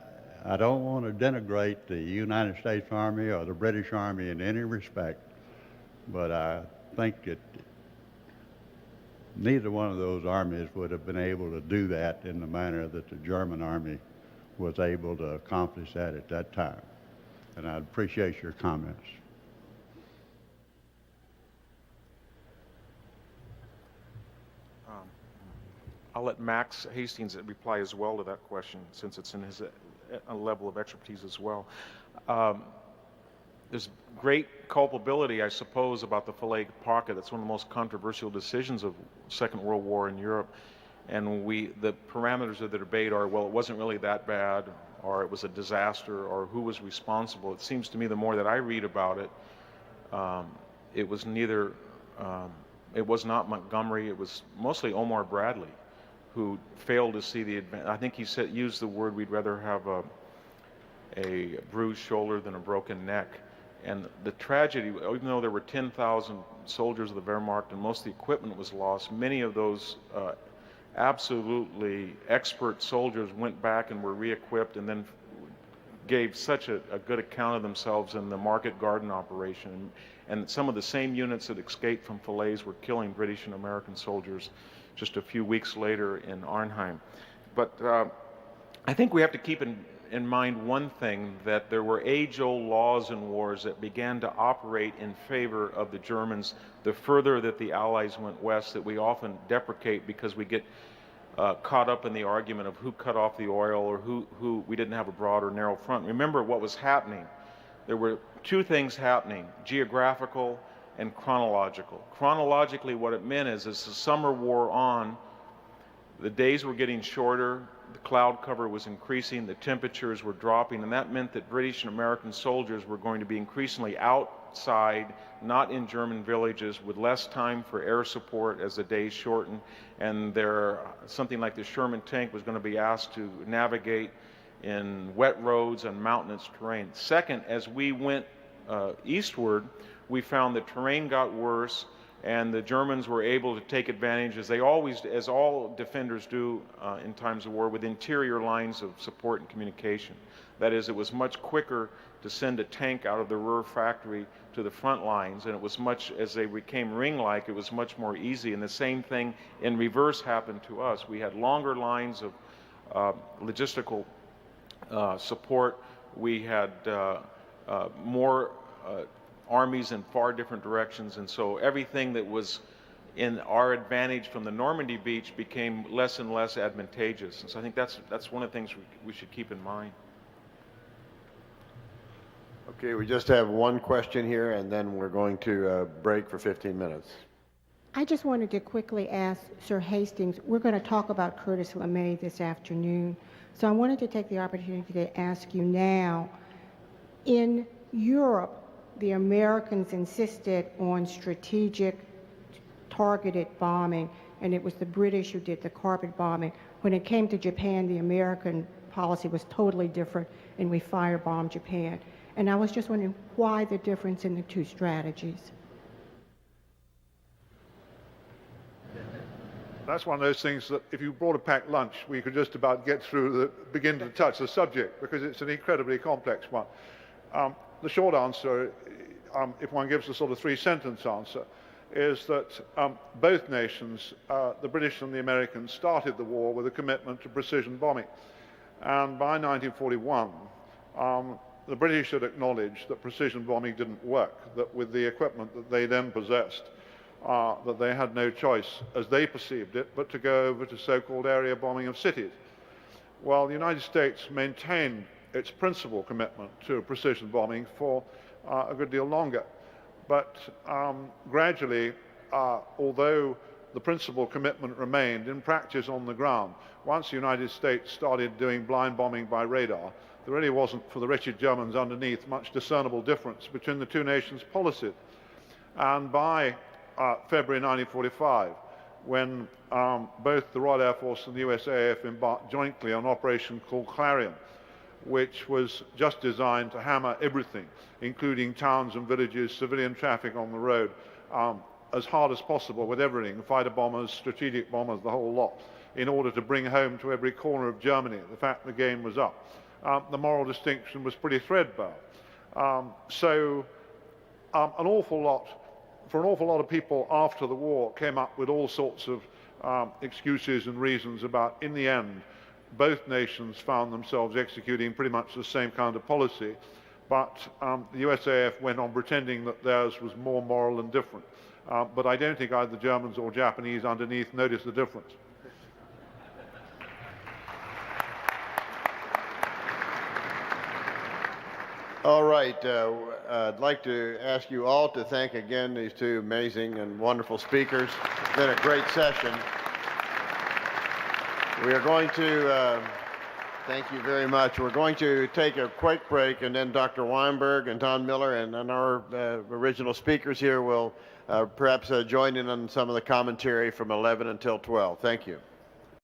don't want to denigrate the United States Army or the British Army in any respect, but I think that neither one of those armies would have been able to do that in the manner that the German army was able to accomplish that at that time. And I'd appreciate your comments. I'll let Max Hastings reply as well to that question, since it's in his level of expertise as well. There's great culpability, I suppose, about the Falaise pocket. That's one of the most controversial decisions of Second World War in Europe. And the parameters of the debate are, well, it wasn't really that bad, or it was a disaster, or who was responsible. It seems to me the more that I read about it, it was neither, it was not Montgomery, it was mostly Omar Bradley, who failed to see the advantage. I think he used the word, we'd rather have a bruised shoulder than a broken neck. And the tragedy, even though there were 10,000 soldiers of the Wehrmacht and most of the equipment was lost, many of those absolutely expert soldiers went back and were re-equipped and then gave such a good account of themselves in the Market Garden operation. And some of the same units that escaped from Falaise were killing British and American soldiers just a few weeks later in Arnhem. But I think we have to keep in mind one thing, that there were age-old laws in wars that began to operate in favor of the Germans the further that the Allies went west, that we often deprecate because we get caught up in the argument of who cut off the oil or who we didn't have a broad or narrow front. Remember what was happening. There were two things happening, geographical and chronological. Chronologically, what it meant is as the summer wore on, the days were getting shorter, the cloud cover was increasing, the temperatures were dropping, and that meant that British and American soldiers were going to be increasingly outside, not in German villages, with less time for air support as the days shortened, and something like the Sherman tank was going to be asked to navigate in wet roads and mountainous terrain. Second, as we went eastward, we found the terrain got worse, and the Germans were able to take advantage, as all defenders do in times of war, with interior lines of support and communication. That is, it was much quicker to send a tank out of the Ruhr factory to the front lines, and it was much, as they became ring-like, it was much more easy. And the same thing in reverse happened to us. We had longer lines of logistical support. We had more armies in far different directions, and so everything that was in our advantage from the Normandy beach became less and less advantageous. And so I think that's one of the things we should keep in mind. Okay, we just have one question here, and then we're going to break for 15 minutes. I just wanted to quickly ask Sir Hastings, we're going to talk about Curtis LeMay this afternoon, so I wanted to take the opportunity to ask you now, in Europe, the Americans insisted on strategic targeted bombing, and it was the British who did the carpet bombing. When it came to Japan, the American policy was totally different, and we firebombed Japan. And I was just wondering why the difference in the two strategies. that's one of those things that if you brought a packed lunch, we could just about get through, begin to touch the subject, because it's an incredibly complex one. The short answer, if one gives a sort of three-sentence answer, is that both nations, the British and the Americans, started the war with a commitment to precision bombing. And by 1941, the British had acknowledged that precision bombing didn't work, that with the equipment that they then possessed, that they had no choice, as they perceived it, but to go over to so-called area bombing of cities. Well, the United States maintained its principal commitment to precision bombing for a good deal longer. But gradually, although the principal commitment remained, in practice on the ground, once the United States started doing blind bombing by radar, there really wasn't, for the wretched Germans underneath, much discernible difference between the two nations' policies. And by February 1945, when both the Royal Air Force and the USAF embarked jointly on an operation called Clarion, which was just designed to hammer everything, including towns and villages, civilian traffic on the road, as hard as possible with everything, fighter bombers, strategic bombers, the whole lot, in order to bring home to every corner of Germany the fact the game was up. The moral distinction was pretty threadbare. For an awful lot of people after the war came up with all sorts of excuses and reasons about, in the end, both nations found themselves executing pretty much the same kind of policy, but the USAF went on pretending that theirs was more moral and different. But I don't think either the Germans or Japanese underneath noticed the difference. All right. I'd like to ask you all to thank again these two amazing and wonderful speakers. It's been a great session. We are going to, thank you very much. We're going to take a quick break, and then Dr. Weinberg and Don Miller and our original speakers here will perhaps join in on some of the commentary from 11 until 12. Thank you.